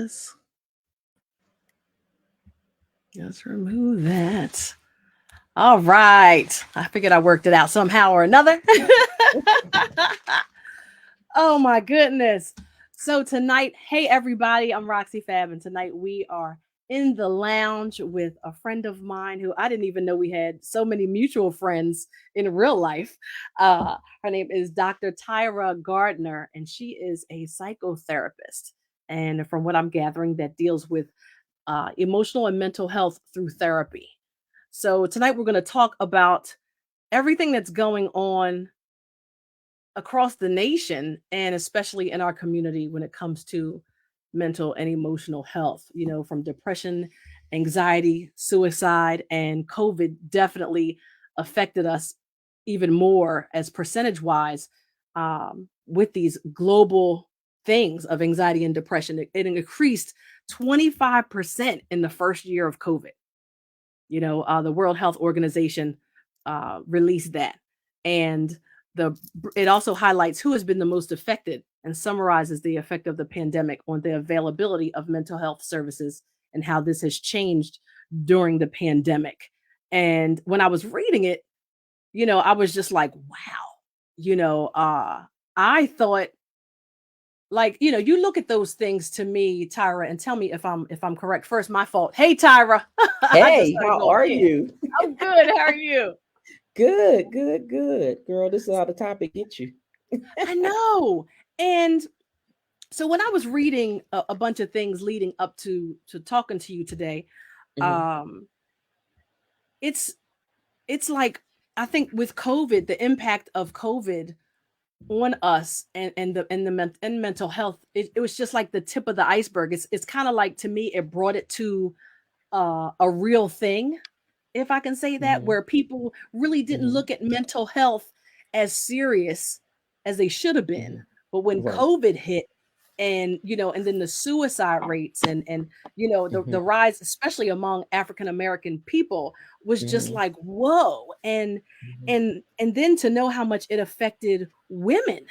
this. Let's remove that. All right. I figured I worked it out somehow or another. Oh my goodness. So tonight, hey everybody, I'm Roxy Fab, and tonight we are in the lounge with a friend of mine who I didn't even know we had so many mutual friends in real life. Her name is Dr. Tyra Gardner, and she is a psychotherapist. And from what I'm gathering, that deals with emotional and mental health through therapy. So tonight we're going to talk about everything that's going on across the nation and especially in our community when it comes to mental and emotional health, from depression, anxiety, suicide, and COVID definitely affected us even more as percentage wise with these global things of anxiety and depression. It increased 25% in the first year of COVID. The World Health Organization released that. And the it also highlights who has been the most affected and summarizes the effect of the pandemic on the availability of mental health services and how this has changed during the pandemic. And when I was reading it, I was just like, wow, I thought, like, you look at those things to me, Tyra, and tell me if I'm correct. First, my fault. Hey, Tyra. I just Hey, started how going are in. you? I'm good. How are you? Good, good, good. Girl, this is how the topic gets you. I know. And so when I was reading a bunch of things leading up to talking to you today, Hmm. um, it's it's like, I think with COVID, the impact of COVID on us and mental health, it was just like the tip of the iceberg. It's kind of like, to me, it brought it to a real thing, if I can say that, Hmm. where people really didn't Hmm. look at mental health as serious as they should have been. Hmm. But when Right. COVID hit, and then the suicide rates and the Hmm. rise, especially among African American people, was just Hmm. like, whoa. And Hmm. and then to know how much it affected women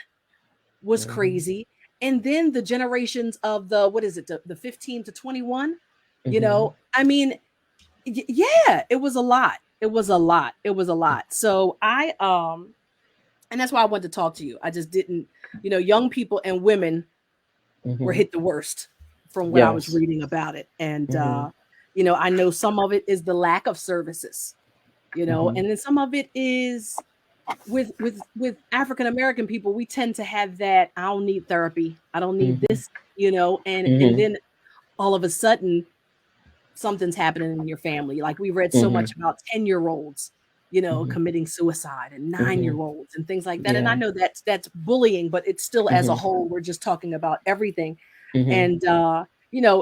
was Hmm. crazy. And then the generations of the, what is it, the 15 to 21, Hmm. I mean, yeah, it was a lot. It was a lot. It was a lot. So and that's why I wanted to talk to you. I just didn't, young people and women were Hmm. hit the worst from what I was Yes. reading about it. And Hmm. I know some of it is the lack of services, Hmm. and then some of it is with African American people. We tend to have that, I don't need therapy, I don't need Hmm. this, and Hmm. then all of a sudden something's happening in your family. Like, we read so much Hmm. about 10-year-olds, Hmm. committing suicide, and Hmm. 9-year-olds and things like that. And I Yeah. know that's bullying, but it's still, as a Hmm. whole, we're just talking about everything. Hmm. And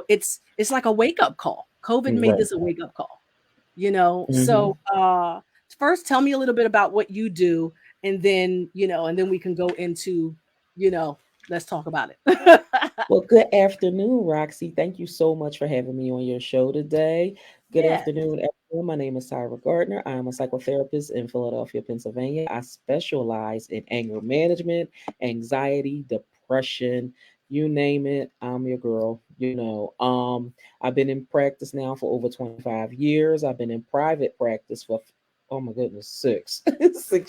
it's like a wake-up call. COVID made Right. this a wake-up call, Hmm. so first tell me a little bit about what you do, and then we can go into, you know let's talk about it. Well, good afternoon, Roxy. Thank you so much for having me on your show today. Good Yeah. afternoon, everyone. My name is Tyra Gardner. I am a psychotherapist in Philadelphia, Pennsylvania. I specialize in anger management, anxiety, depression, you name it. I'm your girl. I've been in practice now for over 25 years. I've been in private practice for, oh my goodness, 6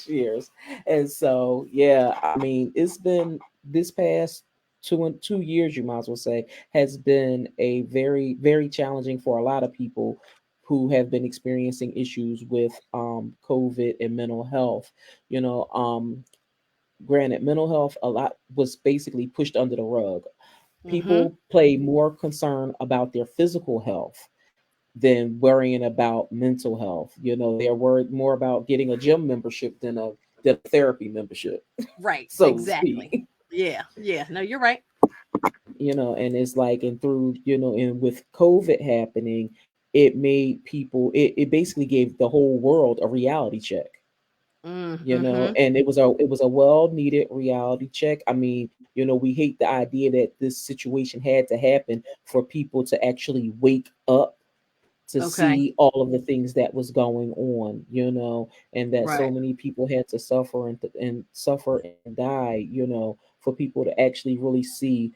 years. And so, yeah, I mean, it's been this past 2 years, you might as well say, has been a very, very challenging for a lot of people who have been experiencing issues with COVID and mental health. You know, granted, mental health a lot was basically pushed under the rug. Mhm. People play more concern about their physical health than worrying about mental health. They're worried more about getting a gym membership than a therapy membership, Right, so to exactly. speak. Yeah, yeah. No, you're right. And it's like, and through, and with COVID happening, it basically gave the whole world a reality check. Mhm. And it was a well needed reality check. I mean, we hate the idea that this situation had to happen for people to actually wake up to Okay. see all of the things that was going on, and that so Right. many people had to suffer and suffer and die, for people to actually really see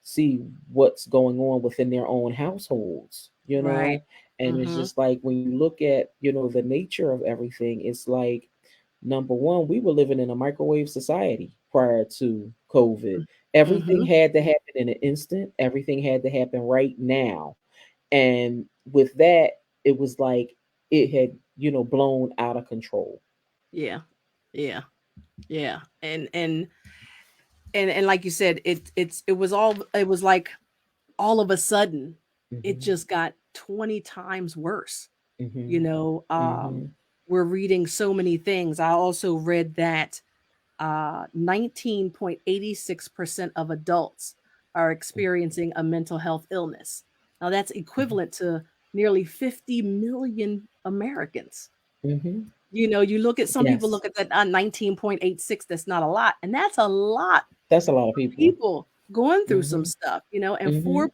see what's going on within their own households, Right. and it's Mhm. just like when you look at, the nature of everything, it's like, number one, we were living in a microwave society prior to COVID. Everything Mhm. had to happen in an instant, everything had to happen right now. And with that, it was like it had, blown out of control. Yeah. Yeah. Yeah. And like you said, it was like all of a sudden it Hmm. just got 20 times worse. You Hmm. know, Hmm. we're reading so many things. I also read that 19.86% of adults are experiencing a mental health illness. Now, that's equivalent to nearly 50 million Americans. Hmm. You know, you look at some people Yes, look at that 19.86, that's not a lot. And that's a lot that's a lot of of people. people going through some Hmm. stuff, you know, and Hmm.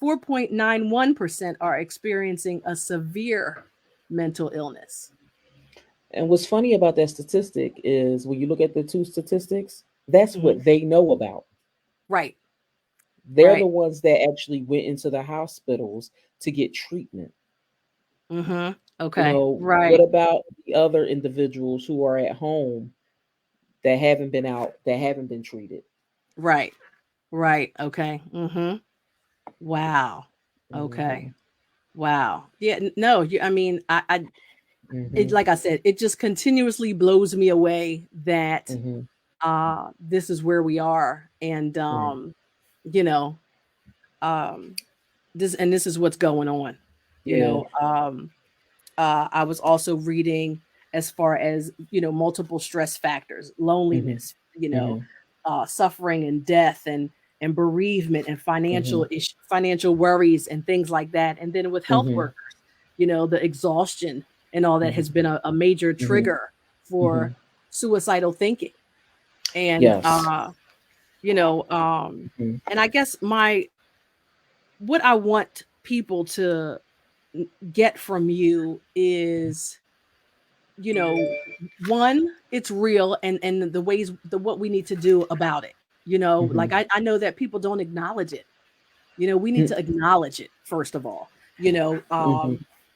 4.91% are experiencing a severe mental illness. And what's funny about that statistic is when you look at the two statistics, that's Mhm. what they know about. Right, They're the right. ones that actually went into the hospitals to get treatment. Mhm. Okay. What Right. about the other individuals who are at home that haven't been out, that haven't been treated? Right. Right. Okay. Mhm. Wow. Okay. Hmm. Wow. Yeah, no, I mean, it, Hmm. like I said, it just continuously blows me away that Hmm. this is where we are, and Right. you know, um this is what's going on. You Yeah. know, I was also reading as far as, you know, multiple stress factors, Hmm. loneliness, you know, Hmm. suffering and death and bereavement and Hmm. financial worries and things like that. And then with health Hmm. workers, you know, the exhaustion and all that has Hmm. been a major Hmm. trigger Hmm. for suicidal thinking. And Yes. you know, Hmm. and I guess my what I want people to get from you is, you know, one, it's real, and the ways, the what we need to do about it. You know, Hmm. like I know that people don't acknowledge it. You know, we need to acknowledge it first of all. You know, Hmm.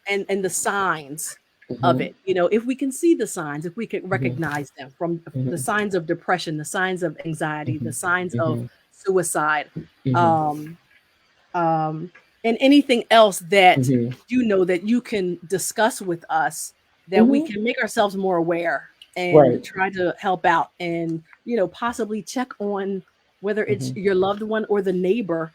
and the signs of Hmm. it. You know, if we can see the signs, if we can Hmm. recognize them, from the Hmm. signs of depression, the signs of anxiety, the Hmm. signs of Hmm. suicide, Hmm. um, um, and anything else that Hmm. you know that you can discuss with us, that we Hmm. can make ourselves more aware and Right. try to help out, and, you know, possibly check on whether it's Hmm. your loved one or the neighbor,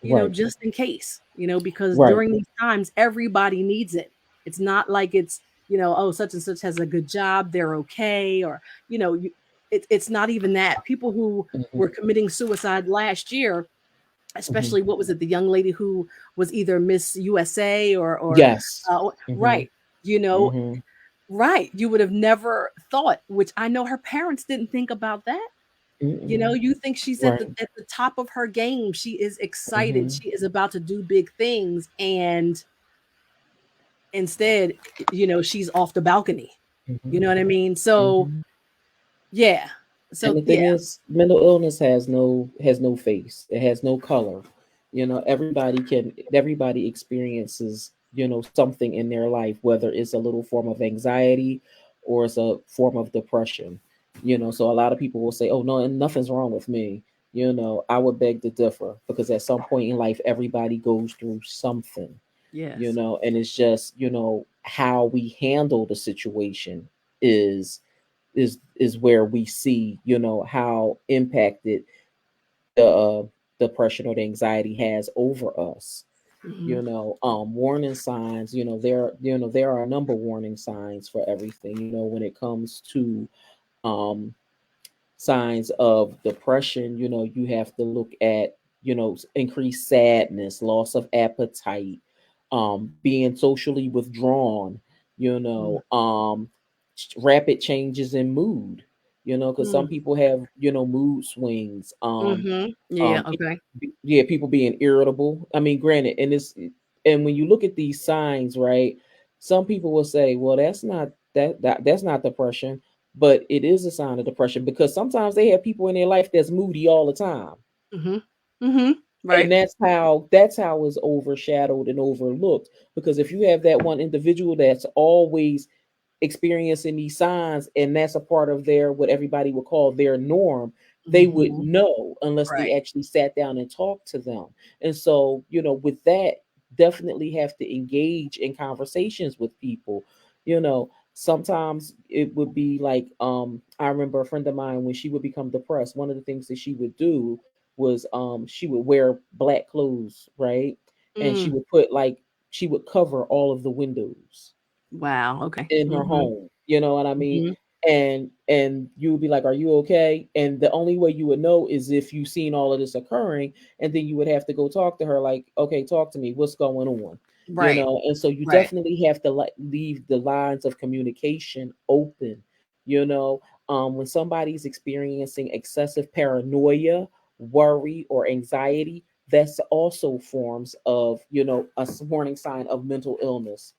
you know, Right. just in case, you know, because Right. during these times everybody needs it. It's not like it's, you know, oh, such and such has a good job, they're okay, or, you know, it's not even that. People who Hmm. were committing suicide last year, Hmm. especially, what was it, the young lady who was either Miss USA or Yes. Hmm. right, you know, Hmm. right, you would have never thought, which I know her parents didn't think about that. You know, Mm-mm. you think she's Right. at the top of her game, she is excited, Hmm. she is about to do big things, and instead, you know, she's off the balcony. You Hmm. know what I mean? So, Hmm. yeah. And So, the thing yeah. is, mental illness has no face. It has no color. Everybody experiences, something in their life, whether it's a little form of anxiety or it's a form of depression. So a lot of people will say, "Oh no, and nothing's wrong with me." I would beg to differ, because at some point in life, everybody goes through something. Yes. And it's just, how we handle the situation is is where we see, how impacted the depression or the anxiety has over us. Mhm. Warning signs, there are a number of warning signs for everything, when it comes to um signs of depression. You have to look at, increased sadness, loss of appetite, being socially withdrawn, Mm. rapid changes in mood, because some Mm. people have, mood swings, Mhm. Yeah, um, okay. yeah, people being irritable. I mean, granted, and when you look at these signs, right, some people will say, well, that's not depression, but it is a sign of depression, because sometimes they have people in their life that's moody all the time. Mhm. Mhm. And Right. that's how it's overshadowed and overlooked, because if you have that one individual that's always experiencing these signs, and that's a part of their, what everybody would call their norm, they would Mhm. know unless they Right. actually sat down and talked to them. And so, with that, definitely have to engage in conversations with people. Sometimes it would be like, I remember a friend of mine, when she would become depressed, one of the things that she would do was, she would wear black clothes, right? And she Mm. would put like, she would cover all of the windows Wow. Okay. in her Mhm. home. You know what I mean? Mhm. And you would be like, "Are you okay?" And the only way you would know is if you seen all of this occurring, and then you would have to go talk to her, like, "Okay, talk to me. What's going on?" Right. And so you Right. definitely have to leave the lines of communication open. When somebody's experiencing excessive paranoia, worry, or anxiety, that's also forms of, warning sign of mental illness,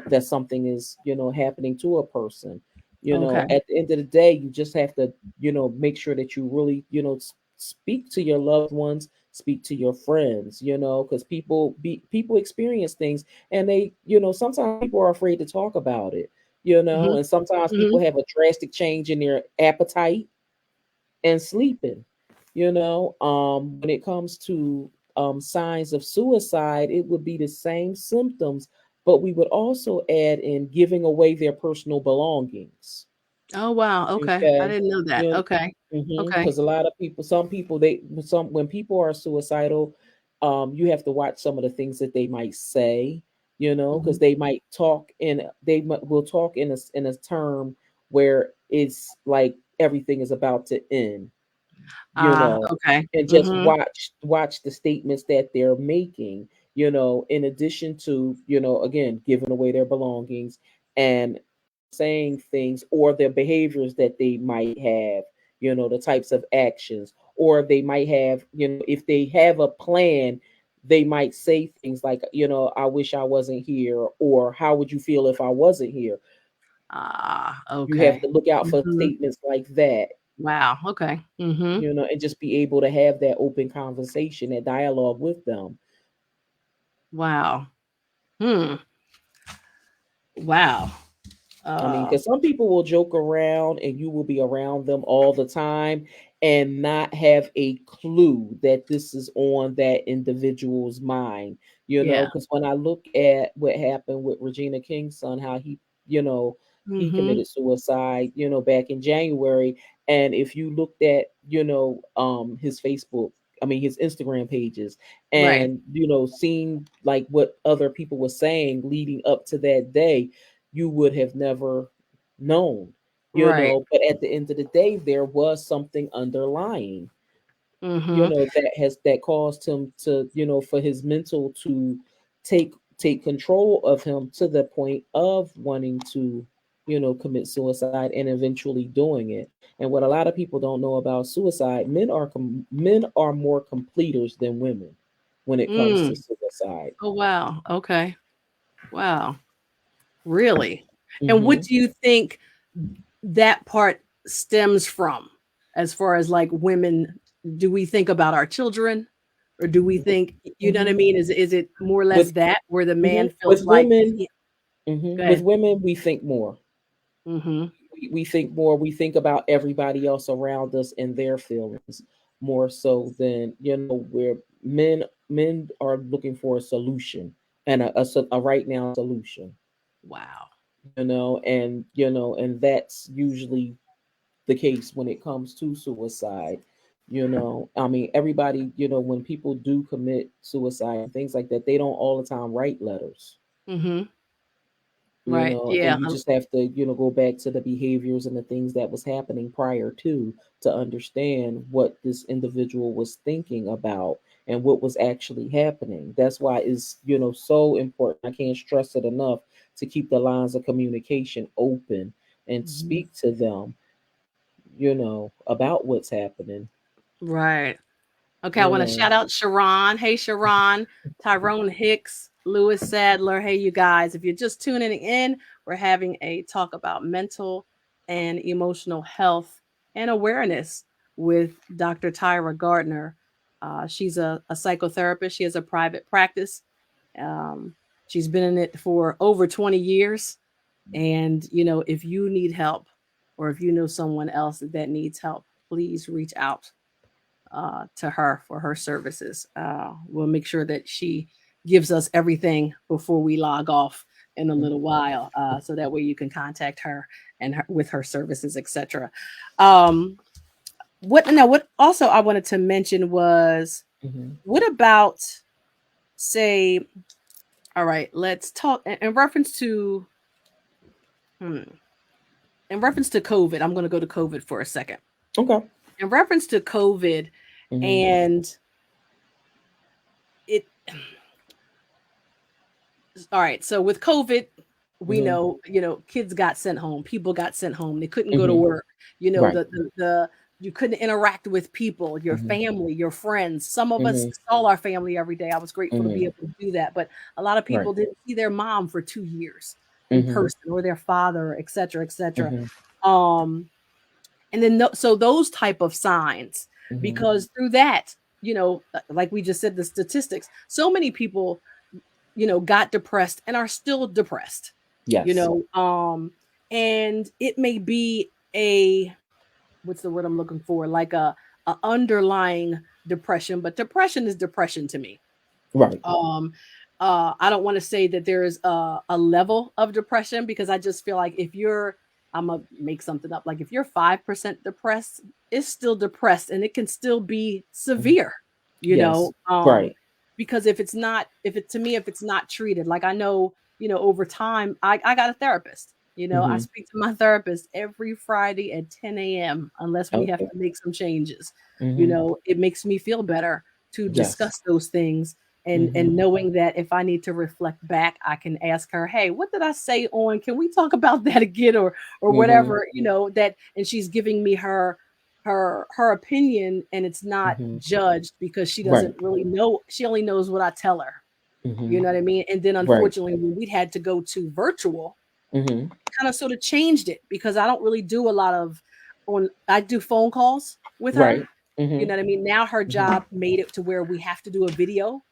that something is, happening to a person. Okay. At the end of the day, you just have to, make sure that you really, speak to your loved ones, speak to your friends, because people experience things, and they, sometimes people are afraid to talk about it, Mhm. and sometimes people Mhm. have a drastic change in their appetite and sleeping. When it comes to, signs of suicide, it would be the same symptoms, but we would also add in giving away their personal belongings. Oh, wow. Okay. I Okay. didn't know that. You Okay. Okay. because a lot of people, some people, when people are suicidal, you have to watch some of the things that they might say, because Mhm. they might talk will talk in a term where it's like everything is about to end, you Ah, know, okay. and just Mhm. watch the statements that they're making, in addition to, again, giving away their belongings and saying things, or their behaviors that they might have, the types of actions, or they might have, if they have a plan, they might say things like, "I wish I wasn't here," or "How would you feel if I wasn't here?" Ah, You have okay. to look out for Mhm. statements like that, Wow. Okay. Mhm. and just be able to have that open conversation, that dialogue with them. Wow. Hmm. Wow. I mean, Uh, because some people will joke around and you will be around them all the time and not have a clue that this is on that individual's mind, yeah. because when I look at what happened with Regina King's son, how you know, he Mhm. committed suicide, back in January. And if you looked at, his Facebook, I mean, his Instagram pages, Right. and, seeing like what other people were saying leading up to that day, you would have never known, Right. but at the end of the day, there was something underlying, Mhm. that caused him to, for his mental to take control of him to the point of wanting to, commit suicide and eventually doing it. And what a lot of people don't know about suicide, men are more completers than women when it comes to Mm. suicide. Oh, wow. Okay. Wow. Really? And what Hmm. do you think that part stems from, as far as like women? Do we think about our children, or do we think, you know what I Hmm. mean? Is it more or less with that, where the man mhm. feels like if he go With ahead. women, we think more. Mhm. We think more. We think about everybody else around us and their feelings more so than, where men are looking for a solution, and a right now solution. Wow. And that's usually the case when it comes to suicide. I mean, everybody, when people do commit suicide and things like that, they don't all the time write letters. Mhm. Right. And Yeah. you just have to, go back to the behaviors and the things that was happening prior to understand what this individual was thinking about and what was actually happening. That's why it's, so important. I can't stress it enough to keep the lines of communication open and Mhm. speak to them, about what's happening, Right. Okay, I you want to know. shout out Sharon. Hey, Sharon, Tyrone Hicks, Lewis Sadler. Hey, you guys, if you're just tuning in, we're having a talk about mental and emotional health and awareness with Dr. Tyra Gardner. She's a psychotherapist. She has a private practice. Um, she's been in it for over 20 years. And, if you need help or if you know someone else that needs help, please reach out to her for her services. We'll make sure that she gives us everything before we log off in a little while, so that way you can contact her and with her services, etc. Um, what also I wanted to mention was, Mhm. what about, say, all right, let's talk in reference to hmm, COVID. I'm going to go to COVID for a second. Okay. In reference to COVID, Mhm. and it all right, so with COVID, we Mhm. know, kids got sent home, people got sent home, they couldn't go to Mhm. work, Right. the you couldn't interact with people, your Mhm. family, your friends. Some of us Mhm. saw our family every day. I was grateful to be Mhm. able to do that, but a lot of Right. people didn't see their mom for 2 years in Mhm. person, or their father, etc., etc. Mhm. Um, and then so those type of signs, Mhm. because through that, like we just said, the statistics, so many people, got depressed and are still depressed, you Yes. know, and it may be a, what's the word I'm looking for? Like a underlying depression, but depression is depression to me. Right. Um, I don't want to say that there is a level of depression, because I just feel like if you're, I'm gonna make something up. Like if you're 5% depressed, it's still depressed, and it can still be Mhm. severe, you Yes. know. Right. Because if it to me, if it's not treated, like I know, over time, I got a therapist. I Mhm. speak to my therapist every Friday at 10 a.m. unless we have Okay. to make some changes. Mhm. It makes me feel better to Yes. discuss those things, Mhm. and knowing that if I need to reflect back, I can ask her, "Hey, what did I say on? Can we talk about that again?" Or Mhm. whatever, that, and she's giving me her opinion, and it's not Mhm. judged, because she Right. doesn't really know. She only knows what I tell her. You Mhm. know what I mean? And then Right. unfortunately, when we had to go to virtual, Mhm. kind of sort of changed it, because I don't really do a lot of on I do phone calls with her. Right. You know Mhm. what I mean? Now her Mhm. job made it to where we have to do a video.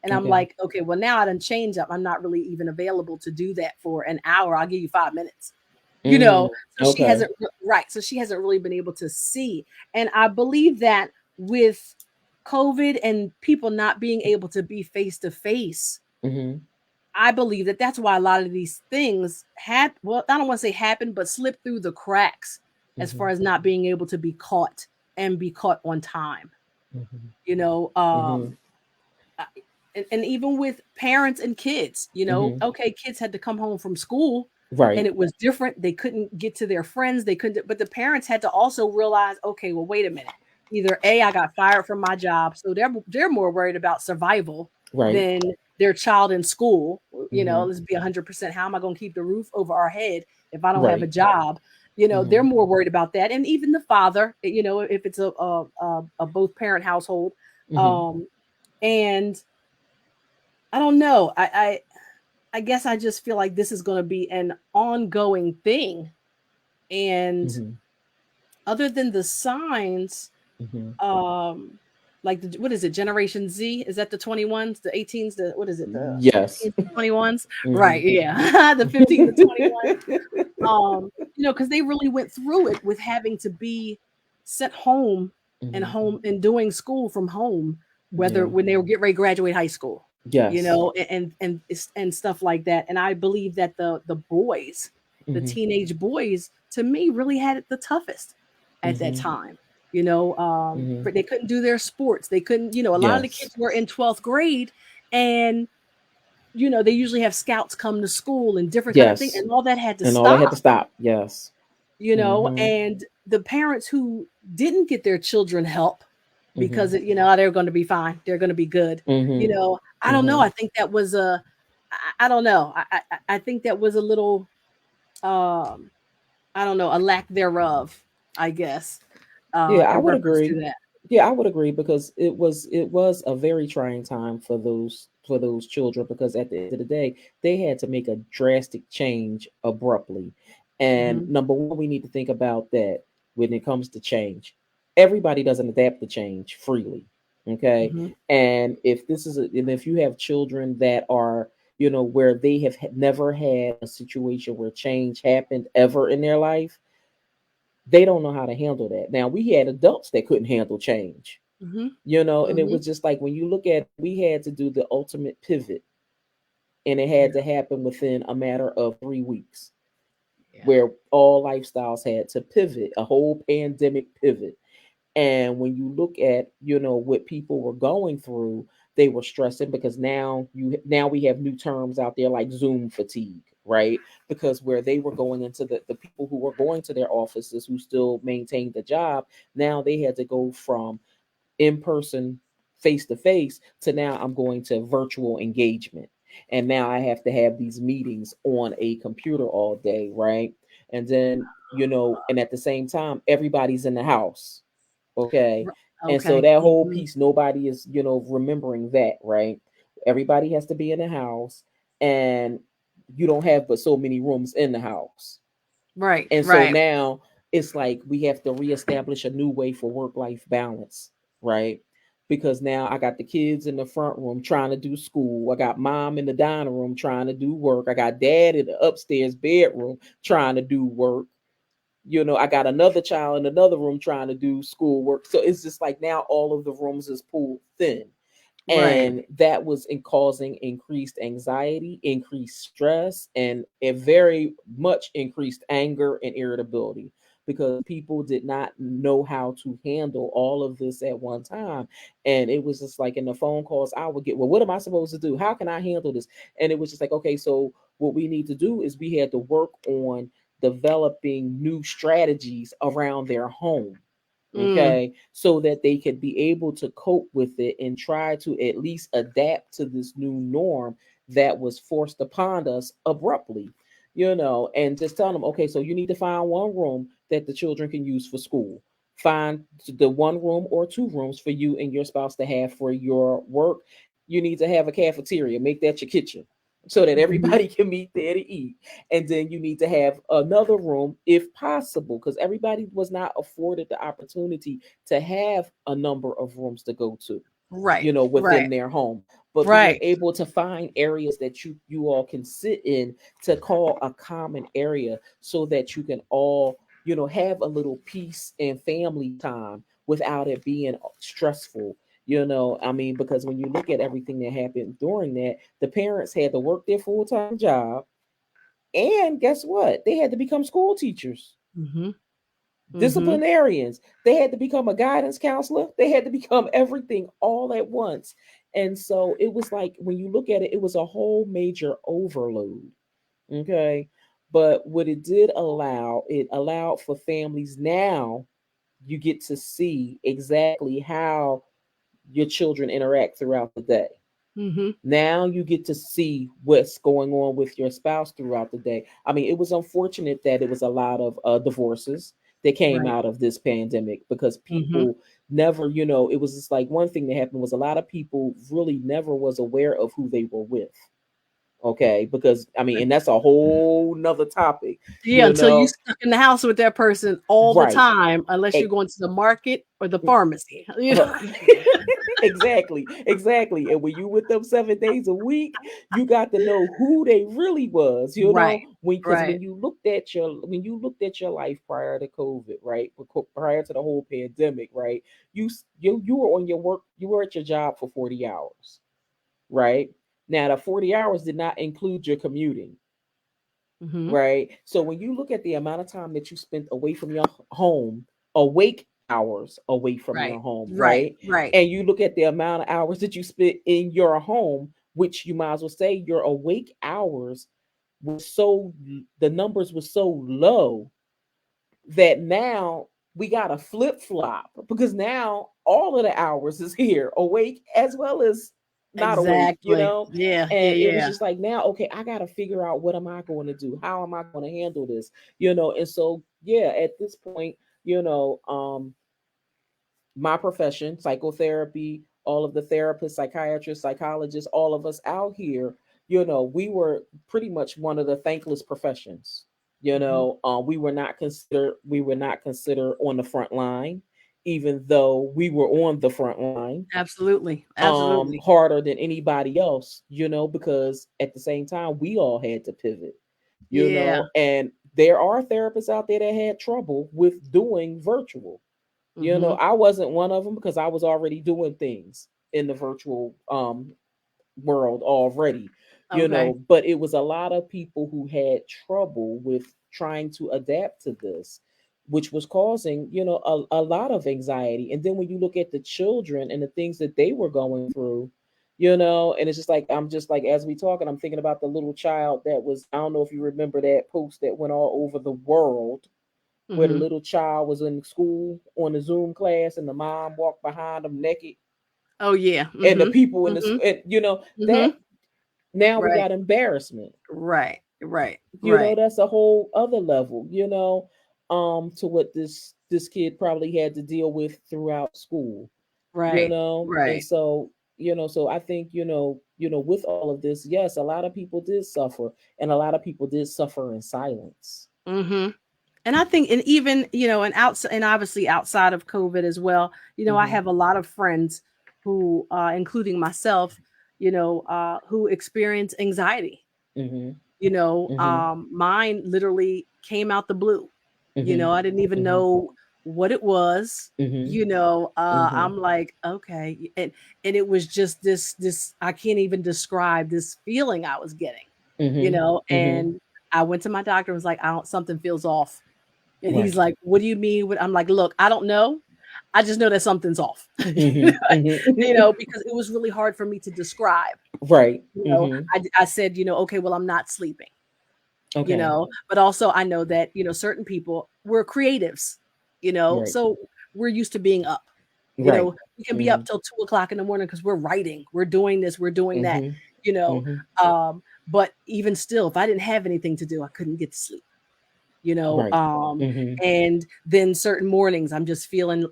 And I'm Okay. like, okay, well, now I done changed up. I'm not really even available to do that for an hour. I'll give you 5 minutes. Mm. So she Okay. hasn't right. So she hasn't really been able to see. And I believe that with COVID and people not being able to be face to face, Mhm. I believe that that's why a lot of these things well, I don't want to say happen, but slip through the cracks, as far Mhm. as not being able to be caught and be caught on time. Mhm. You know, Mhm. uh, and even with parents and kids, Mhm. okay, kids had to come home from school, and Right. it was different. They couldn't get to their friends. They couldn't, but the parents had to also realize, okay, well, wait a minute. Either A, I got fired from my job, so they're more worried about survival Right. than their child in school. Mhm. Let's be 100%. How am I going to keep the roof over our head if I don't have a Right. job? They're Mhm. more worried about that, and even the father. If it's a both parent household, Mhm. um, and I don't know. I guess I just feel like this is going to be an ongoing thing. And Mhm. other than the signs, Mhm. um, like what is it? Generation Z? Is that the 21s, the 18s, the what is it? The Yes. 15s, 21s? Right, Mhm. yeah. The 15 to 21. Because they really went through it with having to be sent Mhm. home and doing school from home, whether Yeah. when they were get ready to graduate high school, Yes. and stuff like that. And I believe that the boys, the Mhm. teenage boys, to me, really had it the toughest at that Mhm. time. Mhm. They couldn't do their sports. They couldn't, a lot of the Yes. kids were in 12th grade, and they usually have scouts come to school and different kind of things, Yes. and all that had to And all they had stop. to stop. Yes. Mhm. And the parents who didn't get their children help, because Mhm. they're going to be fine, they're going to be good. Mhm. I don't know. Mhm. I think that was I don't know. I think that was a little, um, I don't know, a lack thereof, I guess, Yeah, I in would reference agree. to that. Yeah, I would agree because it was a very trying time for those children because at the end of the day, they had to make a drastic change abruptly. And Hmm. number one, we need to think about that when it comes to change. Everybody doesn't adapt to change freely. Okay. Mhm. And if and if you have children that are, where they have never had a situation where change happened ever in their life, they don't know how to handle that. Now, we had adults that couldn't handle change, Mhm. and it Mhm. was just like when you look at, we had to do the ultimate pivot, and it Yeah. had to happen within a matter of 3 weeks, Yeah. where all lifestyles had to pivot, a whole pandemic pivot. And when you look at, what people were going through, they were stressing because now we have new terms out there like Zoom fatigue, right? Because where they were going into the people who were going to their offices who still maintained the job, now they had to go from in person, face to face, to now I'm going to virtual engagement. And now I have to have these meetings on a computer all day, right? And then, and at the same time, everybody's in the house. Okay. And so Okay. that whole Mhm. piece, nobody is, remembering that, right? Everybody has to be in the house, and you don't have but so many rooms in the house. Right. And so Right. now it's like we have to reestablish a new way for work life balance, right? Because now I got the kids in the front room trying to do school. I got mom in the dining room trying to do work. I got dad in the upstairs bedroom trying to do work. I got another child in another room trying to do schoolwork. So it's just like now all of the rooms is pulled thin, Right. and that was in causing increased anxiety, increased stress, and a very much increased anger and irritability, because people did not know how to handle all of this at one time. And it was just like in the phone calls I would get, well, what am I supposed to do? How can I handle this? And it was just like, okay, so what we need to do is we had to work on developing new strategies around their home, Mm. okay, so that they could be able to cope with it and try to at least adapt to this new norm that was forced upon us abruptly, and just tell them, okay, so you need to find one room that the children can use for school. Find the one room or two rooms for you and your spouse to have for your work. You need to have a cafeteria, make that your kitchen so that Mhm. everybody can meet there to eat. And then you need to have another room if possible, because everybody was not afforded the opportunity to have a number of rooms to go to, Right. within Right. their home. But being Right. able to find areas that you all can sit in, to call a common area, so that you can all, have a little peace and family time without it being stressful. I mean, because when you look at everything that happened during that, the parents had to work their full-time job, and guess what? They had to become school teachers, Mhm. Mhm. disciplinarians. They had to become a guidance counselor. They had to become everything all at once. And so it was like, when you look at it, it was a whole major overload. Okay. But what it did allow, it allowed for families now, you get to see exactly how your children interact throughout the day. Mhm. Now you get to see what's going on with your spouse throughout the day. I mean, it was unfortunate that it was a lot of divorces that came Right. out of this pandemic, because Mhm. people never, it was just like, one thing that happened was a lot of people really never was aware of who they were with. Okay. Because I mean, and that's a whole nother topic, Yeah, you until you know, stuck in the house with that person all the right. time, unless you're E- going to the market or the pharmacy, you Uh, know? exactly, exactly. And when you with them 7 days a week, you got to know who they really was. Right. When, because Right. when you looked at your life prior to COVID, right? Prior to the whole pandemic, right? You were on your work. You were at your job for 40 hours, right? Now the 40 hours did not include your commuting, Mhm. right? So when you look at the amount of time that you spent away from your home, awake hours away from Right. your home, Right. right? Right. And you look at the amount of hours that you spent in your home, which you might as well say your awake hours was so, the numbers were so low, that now we got a flip flop, because now all of the hours is here, awake as well as not awake, Exactly. Yeah. Yeah. and it was Yeah. just like, now, okay, I got to figure out, what am I going to do, how am I going to handle this, and so, yeah, at this point, my profession, psychotherapy, all of the therapists, psychiatrists, psychologists, all of us out here, we were pretty much one of the thankless professions. Mhm. We were not considered on the front line. even though we were on the front line, Absolutely. Absolutely. harder than anybody else, because at the same time we all had to pivot, Yeah. and there are therapists out there that had trouble with doing virtual. Mhm. I wasn't one of them because I was already doing things in the virtual world already, Okay. but it was a lot of people who had trouble with trying to adapt to this, which was causing, a lot of anxiety. And then when you look at the children and the things that they were going through, and it's just like, I'm just like, as we talking, I'm thinking about the little child that was, I don't know if you remember that post that went all over the world, where the Mhm. little child was in school on a Zoom class and the mom walked behind them naked, Oh yeah. and the Mhm. people in the Mhm. and, that, Mhm. now we Right. got embarrassment. Right. Right. Right. That's a whole other level, to what this kid probably had to deal with throughout school, Right. and Right. so, so I think, with all of this, yes, a lot of people did suffer, and a lot of people did suffer in silence. Mhm. And I think, and even, and outside, and obviously outside of COVID as well, I Mm-hmm. have a lot of friends who, including myself, who experience anxiety. Mm-hmm. Mm-hmm. Mine literally came out the blue. Mm-hmm. I didn't even Mm-hmm. know what it was. Mm-hmm. Mm-hmm. I'm like, okay, and it was just this I can't even describe this feeling I was getting, Mm-hmm. Mm-hmm. and I went to my doctor and was like, I don't, something feels off. And he's Right. like, "What do you mean?" I'm like, "Look, I don't know. I just know that something's off." Mm-hmm. Mm-hmm. Because it was really hard for me to describe. Right. Mm-hmm. I said, okay, well, I'm not sleeping, Okay. but also I know that, certain people, we're creatives, Right. so we're used to being up. Right. We can be Mm-hmm. up till 2 o'clock in the morning because we're writing, we're doing this, we're doing that, Mm-hmm. you know. Mm-hmm. But even still, if I didn't have anything to do, I couldn't get to sleep. you know Right. um Mm-hmm. and then certain mornings I'm just feeling,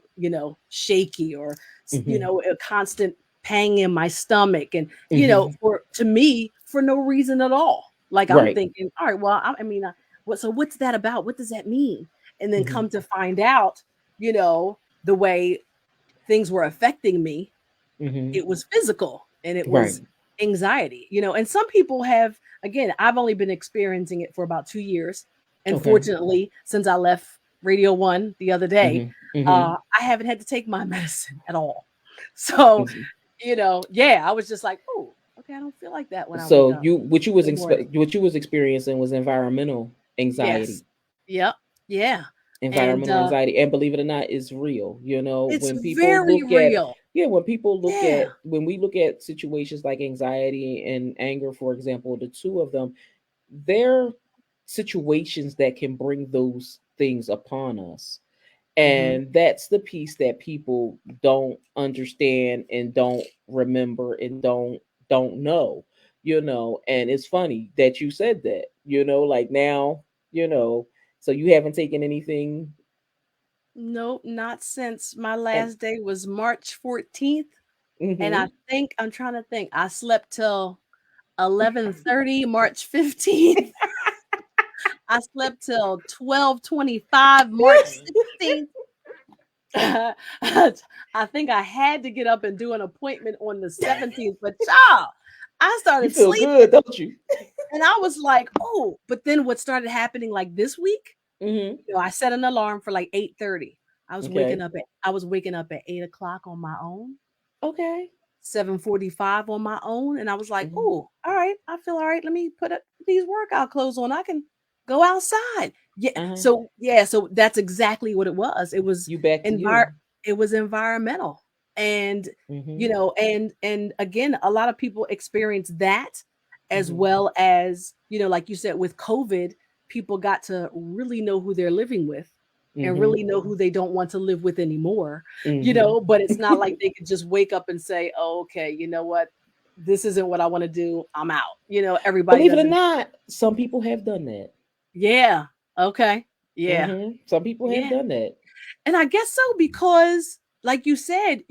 shaky, or Mm-hmm. a constant pang in my stomach, and Mm-hmm. for to me, for no reason at all. Like, I'm Right. thinking, all right, well, I mean, what's that about? What does that mean? And then Mm-hmm. come to find out, you know the way things were affecting me, Mm-hmm. it was physical, and it Right. was anxiety. And some people have, again, I've only been experiencing it for about 2 years. And Okay. fortunately, since I left Radio One the other day, Mm-hmm. Mm-hmm. I haven't had to take my medicine at all. So, yeah, I was just like, oh, okay, I don't feel like that when I wake So up you in the morning. what you was experiencing was environmental anxiety. Yes. Yep. Yeah. And Environmental anxiety, and believe it or not, is real. it's When people very look at, real. yeah, when people look Yeah. at, when we look at situations like anxiety and anger, for example, the two of them, they're situations that can bring those things upon us. Hmm. And that's the piece that people don't understand and don't remember and don't know. And it's funny that you said that, like now, you know so you haven't taken anything. Nope, not since my And last day was March 14th. And I mm-hmm. think, I'm trying to think, I slept till 11:30 March 15th. I slept till 12:25 March 16th. I think I had to get up and do an appointment on the 17th, but child, I You started feel sleeping, good, don't you? and I was like, "Oh," but then what started happening, like, this week, Mm-hmm. I set an alarm for like 8:30. Okay. I was waking up at 8 o'clock on my own. Okay. 7:45 on my own, and I was like, Mm-hmm. "Oh, all right, I feel all right. Let me put these workout clothes on. I can go outside." Yeah, Uh-huh. so that's exactly what it was. It was You back to you. envir it was environmental. And Mm-hmm. and again, a lot of people experience that, as Mm-hmm. well as, like you said, with COVID, people got to really know who they're living with, and Mm-hmm. really know who they don't want to live with anymore. Mm-hmm. But it's not like they could just wake up and say, "Oh, okay, you know what? This isn't what I want to do. I'm out." Everybody Believe it or doesn't. not, some people have done that. Yeah. Okay. Yeah. Mm-hmm. Some people have Yeah. done that. And I guess so, because, like you said,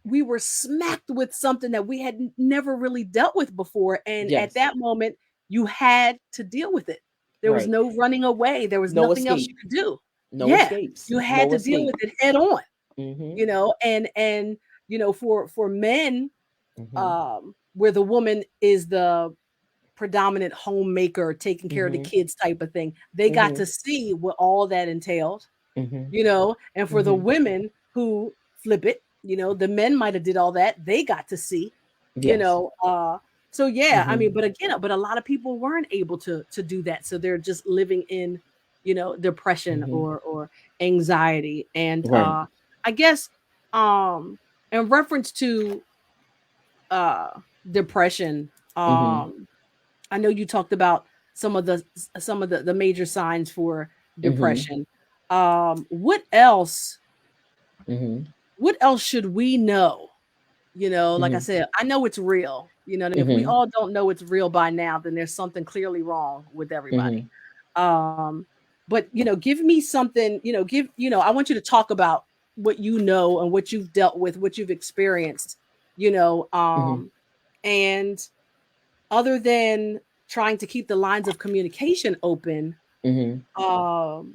we were smacked with something that we had never really dealt with before, and at Yes. that moment, you had to deal with it. There was Right. no running away. There was No nothing else you escape. could do. No Yeah, escapes. you had No to deal escape. with it head on. Mhm. and for men, Mhm. where the woman is the predominant homemaker taking care of the Mhm. kids type of thing, they got to Mhm. see what all that entailed, Mhm. and for the Mhm. women who flip it, the men might have did all that, they got to see, you Yes. know uh so yeah, I Mhm. mean, but again, but a lot of people weren't able to do that, so they're just living in, depression Mhm. or anxiety. And Right. I guess, um in reference to uh depression, Mhm. I know you talked about some of the major signs for Mhm. depression. What else Mhm. should we know? Like I Mhm. said, I know it's real. You know what I mean? If we Mhm. all don't know it's real by now, then there's something clearly wrong with everybody. Mhm. But give me something, I want you to talk about what you know and what you've dealt with, what you've experienced, you know, Mhm. um, and other than trying to keep the lines of communication open, Mhm.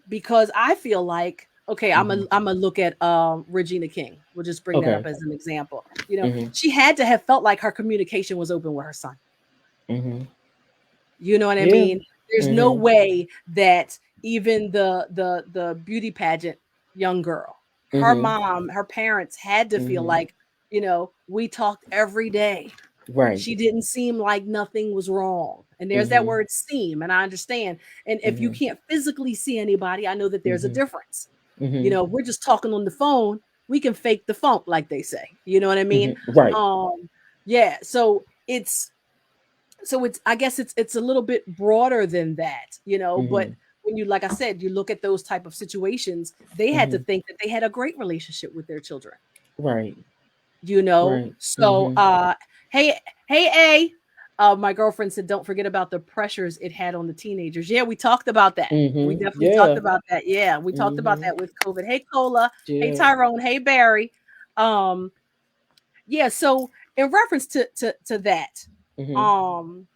because I feel like, okay, Mhm. I'm a look at Regina King. We'll just bring that up Okay. as an example. Mhm. She had to have felt like her communication was open with her son. Mhm. You know what I Yeah. mean? There's no Mhm. way that even the beauty pageant young girl, her Mhm. mom, her parents had to feel Mhm. like, we talked every day. Right. She didn't seem like nothing was wrong. And there's that Mhm. word seem, and I understand. And if you Mhm. can't physically see anybody, I know that there's a Mhm. difference. Mhm. We're just talking on the phone, we can fake the funk, like they say. You know what I mean? Mhm. Right. Yeah, so it's, I guess it's a little bit broader than that, but Mhm. when you, like I said, you look at those type of situations, they had to Mhm. think that they had a great relationship with their children. Right. Right. So Mhm. hey, my girlfriend said don't forget about the pressures it had on the teenagers. Yeah, we talked about that. We Mhm. definitely talked Yeah. about that. Yeah, we talked about Mhm. that with COVID. Hey Cola, hey Yeah. Tyrone, hey Barry. um yeah, so in reference to that, Mhm. um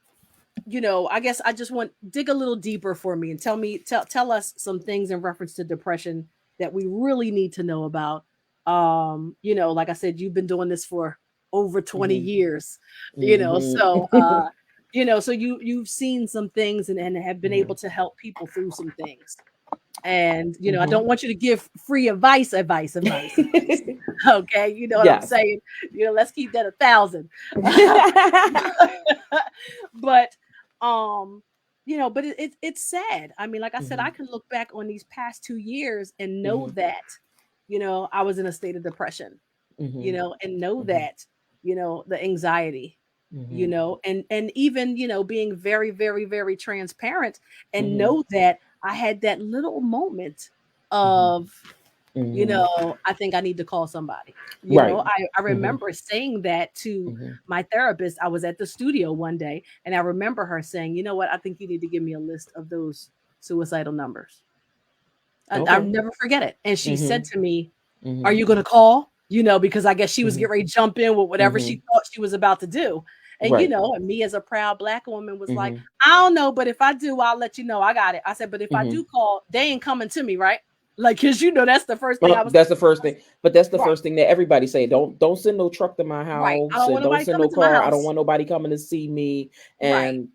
I guess I just want dig a little deeper for me and tell us some things in reference to depression that we really need to know about. Like I said, you've been doing this for over 20 Mhm. years, Mhm. so you've seen some things and have been able Mhm. to help people through some things. And I Mhm. don't want you to give free advice. Okay, you know what I'm Yes. saying? Let's keep that 1,000. But it's sad. I mean, like I said, I Mhm. can look back on these past 2 years and know Mhm. that I was in a state of depression, Mhm. and know Mhm. that the anxiety, Mhm. and even being very, very, very transparent, and Mhm. know that I had that little moment Mhm. of, Mhm. I think I need to call somebody. Right. I Mhm. remember saying that to Mhm. my therapist. I was at the studio one day, and I remember her saying, "You know what? I think you need to give me a list of those suicidal numbers." I'll Okay. never forget it. And she said Mhm. to me, "Are Mhm. you going to call?" Because I guess she was Mhm. getting ready to jump in with whatever she Mhm. thought she was about to do. And Right. and me as a proud black woman was like, Mhm. "I don't know, but if I do, I'll let you know. I got it." I said, "But if I Mhm. do call, they ain't coming to me, right?" Like, cause that's the first thing I was That's the first thing. But that's the right. first thing that everybody say. Don't send no truck to my Right. I house, don't and want don't nobody send no coming to my car. I don't house. want nobody coming to see me. Right. And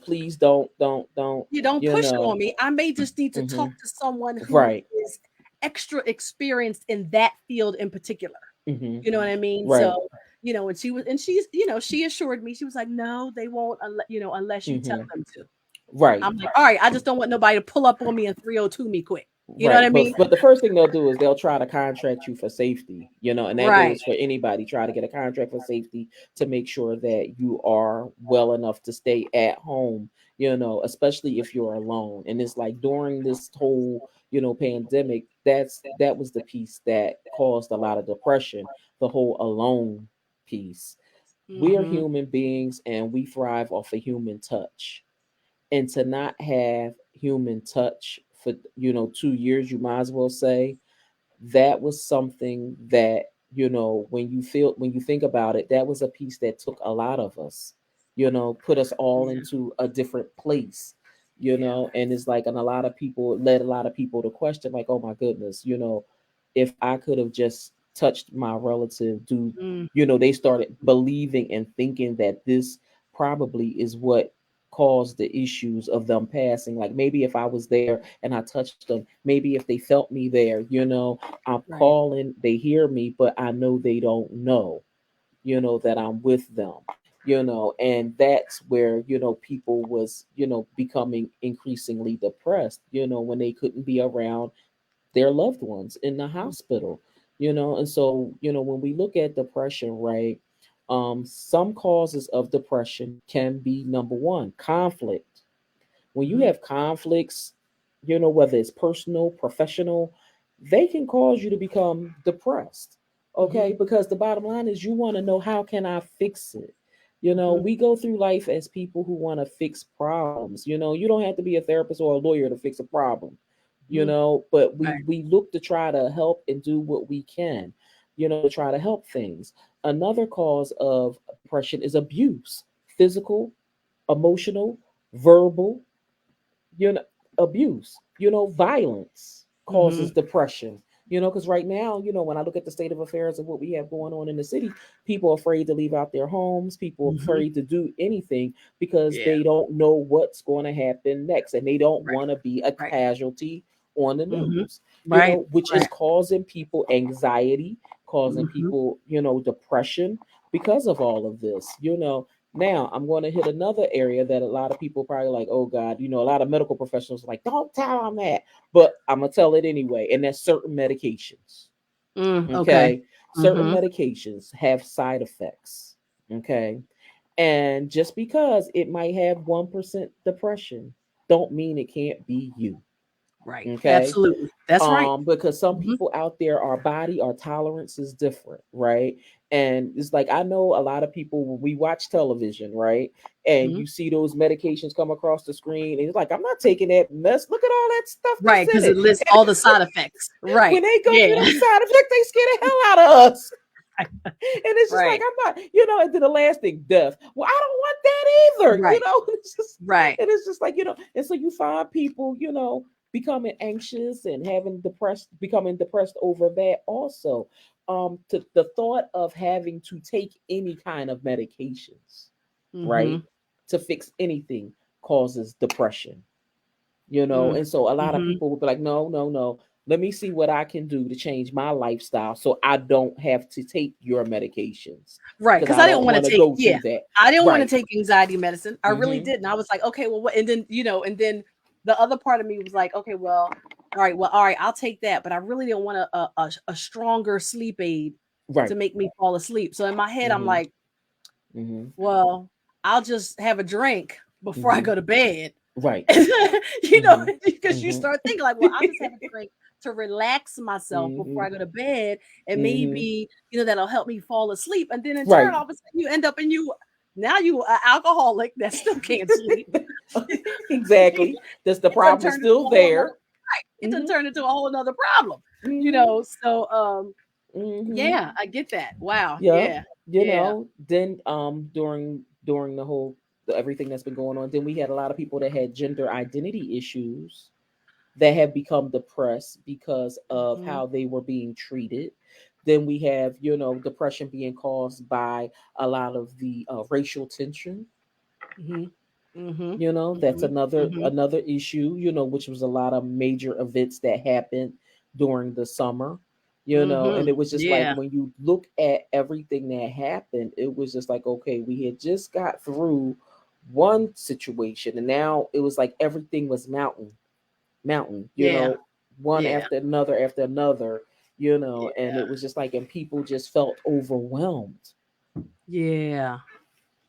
please don't. You don't You push it know. on me. I may just need to talk Mhm. to someone who Right. is extra experienced in that field in particular. Mhm. You know what I mean? Right. So, and she assured me, she was like, "No, they won't, unless you tell Mhm. them to." Right. I'm like, "All right, I just don't want nobody to pull up on me and 302 me quick." You know what Right. I mean? But the first thing they'll do is they'll try to contract you for safety, and that Right. goes for anybody. Try to get a contract for safety to make sure that you are well enough to stay at home, especially if you're alone. And it's like during this whole, pandemic, that was the piece that caused a lot of depression, the whole alone piece. We are Mhm. human beings and we thrive off a human touch, and to not have human touch for 2 years, you might as well say that was something that when you think about it, that was a piece that took a lot of us, put us all Yeah. into a different place, Yeah. and it's like, and a lot of people led a lot of people to question, like, oh my goodness, if I could have just touched my relative, do Mm, they started believing and thinking that this probably is what caused the issues of them passing. Like maybe if I was there and I touched them, maybe if they felt me there, I'm right. calling, they hear me, but I know they don't know, that I'm with them. And that's where, people was, becoming increasingly depressed, when they couldn't be around their loved ones in the hospital. And so, when we look at depression, right, some causes of depression can be: number one, conflict. When you Mm-hmm. have conflicts, whether it's personal, professional, they can cause you to become depressed. Mm-hmm. Okay, because the bottom line is you want to know, how can I fix it? Mm-hmm. We go through life as people who want to fix problems. You don't have to be a therapist or a lawyer to fix a problem. Mm-hmm. But Right. we look to try to help and do what we can, to try to help things. Another cause of depression is abuse: physical, emotional, verbal, you know abuse, violence Mm-hmm. causes depression. Because right now, when I look at the state of affairs of what we have going on in the city, people are afraid to leave out their homes, people are Mm-hmm. afraid to do anything because Yeah. they don't know what's going to happen next, and they don't Right. want to be a Right. casualty on the Mm-hmm. news, Right. which is Right. causing people anxiety, causing Mm-hmm. people, depression because of all of this. Now, I'm going to hit another area that a lot of people probably like, oh God, a lot of medical professionals are like, don't tell them that. But I'm going to tell it anyway. And that's certain medications. Okay. Okay. Certain Mm-hmm. medications have side effects. Okay. And just because it might have 1% depression, don't mean it can't be you. Right. Okay. Absolutely. That's right. Because some Mm-hmm. people out there, our tolerance is different, right? And it's like, I know a lot of people, when we watch television, right, and Mm-hmm. you see those medications come across the screen, and it's like, I'm not taking that mess, look at all that stuff Right. that's in Because it it. lists And all the side effects. when Right. they go through Yeah. them side effects, they scare the hell out of us. And it's just like, Right. I'm not, and then the last thing, death. Well, I don't want that either, Right. It's just, Right. and it's just like, and so you find people, becoming anxious and becoming depressed over that also. To the thought of having to take any kind of medications, Mm-hmm. right, to fix anything causes depression. Mm. And so a lot of Mm-hmm. people would be like, no, no, no, let me see what I can do to change my lifestyle so I don't have to take your medications, Right, because because I I didn't don't wanna want to take go yeah, through that. I didn't wanna Right. take anxiety medicine. I really Mm-hmm. didn't. I was like, "Okay, well, what," and then, and then the other part of me was like, "Okay, well, all right, I'll take that," but I really didn't want a stronger sleep aid to Right. make me fall asleep. So in my head, I'm Mm-hmm. like, Mm-hmm. "Well, I'll just have a drink before I Mm-hmm. go to bed." Right. You know, Mm-hmm. because you Mm-hmm. start thinking like, "Well, I'll just have a drink to relax myself before Mm-hmm. I go to bed, and Mm-hmm. maybe, that'll help me fall asleep." And then in turn, Right. all of a sudden, you end up and now you an alcoholic that still can't sleep. Exactly. That's the It done problem is turned into still a whole another there. right. It done Mm-hmm. turned into a whole another problem. Mm-hmm. So Mm-hmm. yeah, I get that. Wow. Yep. Yeah. Yeah. Then during the whole everything that's been going on, then we had a lot of people that had gender identity issues that have become depressed because of Mhm. how they were being treated. Then we have, depression being caused by a lot of the racial tension. Mhm. Mhm. That's Mhm. Mhm. another issue, which was a lot of major events that happened during the summer. Mhm. And it was just like, Yeah. when you look at everything that happened, it was just like, okay, we had just got through one situation, and now it was like everything was mountain, Yeah. one Yeah. after another, and Yeah. it was just like, and people just felt overwhelmed, Yeah.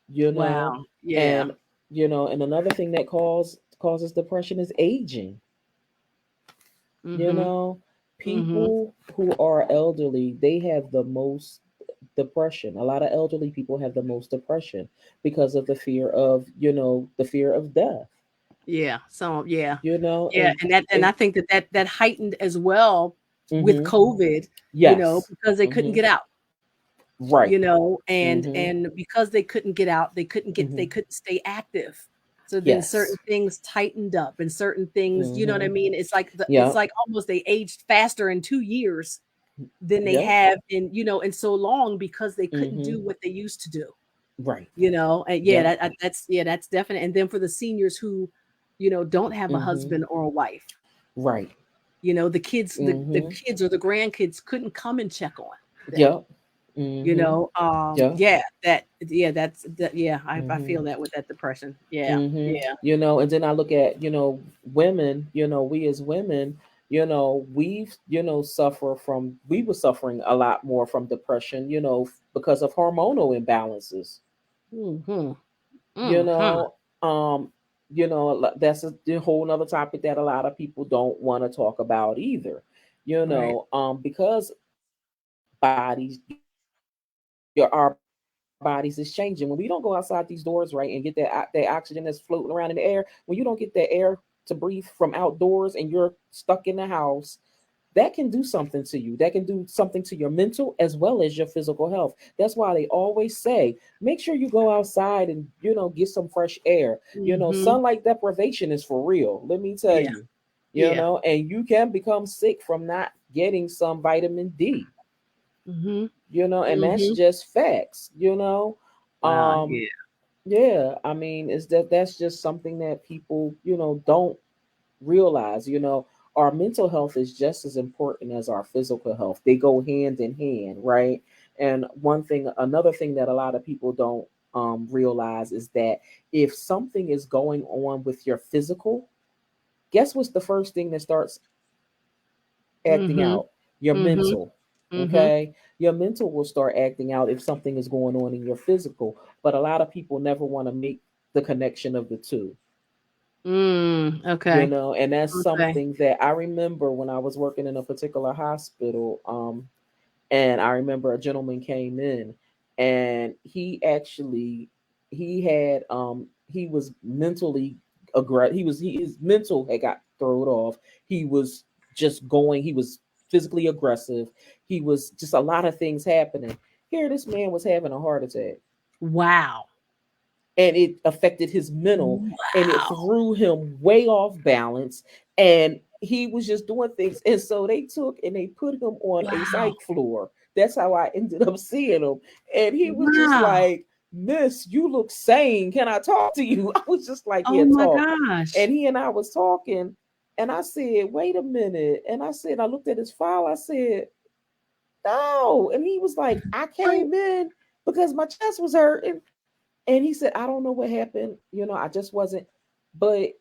you know, Wow. Yeah. and and another thing that causes depression is aging. you Mhm. know Mhm. People who are elderly, they have the most depression. A lot of elderly people have the most depression because of the fear of death. Yeah. So yeah. Yeah, And and I and think that heightened as well with hmm COVID, yes. because they couldn't Hmm. get out, Right. Hmm. and because they couldn't get out, they Hmm. couldn't stay active. So then certain Yes. things tightened up and certain things, you know what I Hmm. mean? It's Yeah. like almost they aged faster in 2 years, than they Yep. have in so long because they couldn't Mm-hmm. do what they used to do. Right. And yeah, Yep. that's definite. And then for the seniors who, don't have a Mm-hmm. husband or a wife, Right. the Mm-hmm. kids or the grandkids couldn't come and check on them. Yep. Mm-hmm. Yep. Yeah, I Mm-hmm. feel that with that depression. Yeah, Mm-hmm. yeah. And then I look at, women, we as women, we were suffering a lot more from depression, because of hormonal imbalances, Mhm. you Mhm. know, um, that's a whole nother topic that a lot of people don't want to talk about either, Right. because our bodies is changing. When we don't go outside these doors, right, and get that oxygen that's floating around in the air, when you don't get that air to breathe from outdoors and you're stuck in the house, that can do something to you. That can do something to your mental as well as your physical health. That's why they always say, make sure you go outside and, get some fresh air. Mhm. Sunlight deprivation is for real. Let me tell Yeah. you, Yeah. and you can become sick from not getting some vitamin D, Mhm. and that's Mhm. just facts. Wow. Um, Yeah. yeah, I mean, is that's just something that people, don't realize, our mental health is just as important as our physical health. They go hand in hand, right? And another thing that a lot of people don't realize is that if something is going on with your physical, guess what's the first thing that starts acting Mhm. out? Your Mhm. mental. Mhm. Okay, your mental will start acting out if something is going on in your physical, but a lot of people never want to make the connection of the two. Okay. And that's Okay. something that I remember when I was working in a particular hospital. And I remember a gentleman came in, and he was mentally aggressive. His mental had got thrown off. He was he was physically aggressive. He was just a lot of things happening. Here, this man was having a heart attack, Wow. and it affected his mental, and it Wow. threw him way off balance, and he was just doing things, and so they took and they put him on a Wow. psych floor. That's how I ended up seeing him, and he was just Wow. like, "Miss, you look sane, can I talk to you?" I was just like, Oh "Yeah, my talk." gosh. And he and I was talking, and I said, "Wait a minute," and I looked at his file. I said, "No," and he was like, "I Oh, came in because my chest was hurting." And he said, "I don't know what happened. I just wasn't." But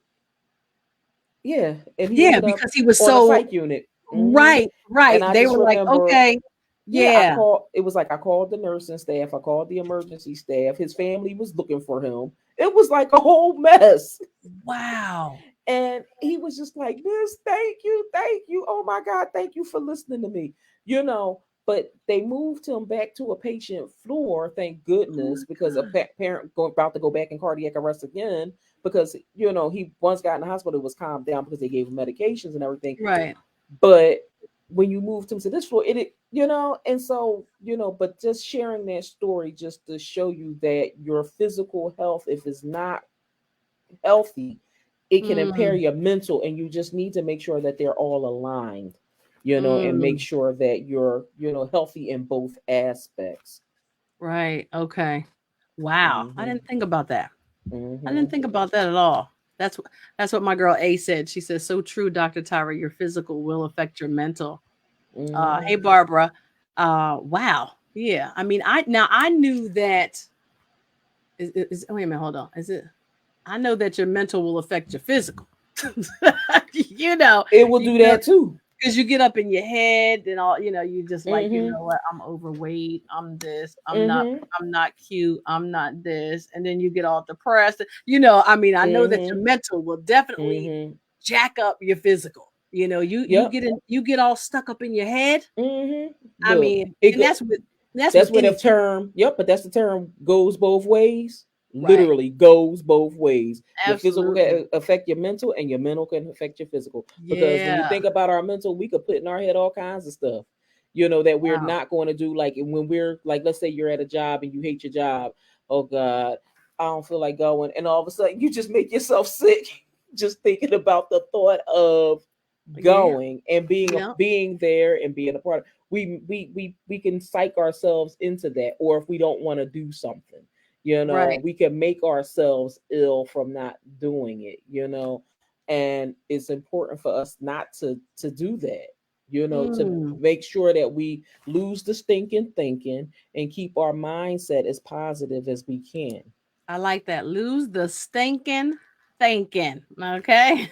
yeah, and he yeah, ended up because he was on a so psych unit. right, And right. I They just were like, remember, okay, yeah, I yeah. called. It was like I called the nursing staff. I called the emergency staff. His family was looking for him. It was like a whole mess. Wow. And he was just like, "Miss, thank you. Oh my God, thank you for listening to me." But they moved him back to a patient floor, thank Oh goodness, my because a god. parent about to go back in cardiac arrest again, because he once got in the hospital, it was calmed down because they gave him medications and everything. Right. But when you moved him to this floor, and so, but just sharing that story just to show you that your physical health, if it's not healthy, it can impair Mm, your mental, and you just need to make sure that they're all aligned, and make mm, sure that you're, healthy in both aspects. right. Okay. Wow. I Mhm. didn't think about that. I didn't Mhm. think about that at all. That's what that's what my girl A said. She says, "So true, Dr. Tyra. Your physical will affect your mental." Hey Mhm. Barbara. Wow. Yeah. I mean, I knew that wait a minute, hold on. Is it I know that your mental will affect your physical. you know, It will you do get up that too. because you get up in your head and all, you just like, you Mhm. know what, I'm overweight, I'm this, Mhm. I'm not cute, I'm not this, and then you get all depressed. I mean, I know that your Mhm. mental will definitely Mhm. jack up your physical. Yep. You get all stuck up in your head. Mhm. I Look, mean, it and go. that's with That's where the anything. term. Yep, but that's the term goes both ways. Right. Literally goes both ways. Your physical Absolutely. can affect your mental, and your mental can affect your physical. Because when you Yeah. think about our mental, we could put in our head all kinds of stuff. That we're Wow. not going to do. Like when we're like, let's say you're at a job and you hate your job. Oh God, I don't feel like going, and all of a sudden you just make yourself sick just thinking about the thought of Yeah. going and Yeah. being there and being a part of. We can psych ourselves into that, or if we don't want to do something, Right. we can make ourselves ill from not doing it, and it's important for us not to do that, to Mm, make sure that we lose the stinking thinking and keep our mindset as positive as we can. I like that. Lose the stinking thinking. Okay.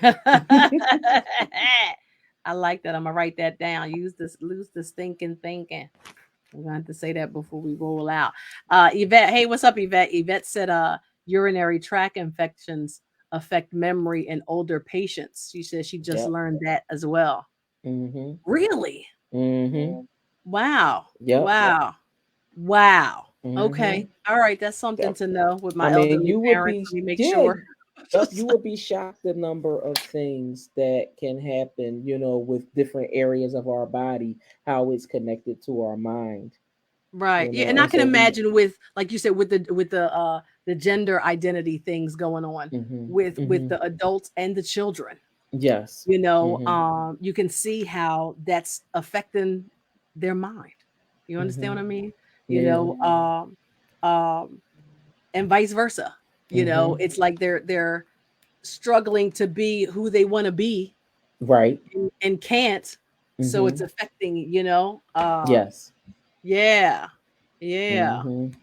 I like that. I'm gonna write that down. Use this. Lose the stinking thinking. I'm going to have to say that before we roll out. Yvette, hey, what's up, Yvette? Yvette said urinary tract infections affect memory in older patients. She said she just Yep. learned that as well. Mhm. Really? Mhm. Wow. Yep. Wow. Wow. Okay. Mhm. All right. That's something Yep. to know with I my mean, elderly you would parents. be, Let me make yeah, sure. yep, you would be shocked the number of things that can happen, with different areas of our body, how it's connected to our mind, Right. Yeah, and I and can so we. imagine with, like you said, with the gender identity things going on Mhm. with Mhm. the adults and the children. Yes. Mhm. You can see how that's affecting their mind. You understand Mhm. what I mean? You Yeah. know, um, and vice versa. Mhm. It's like they're struggling to be who they want to be Right. and can't. So it's Mhm. affecting, Yes. yeah, yeah. Mhm.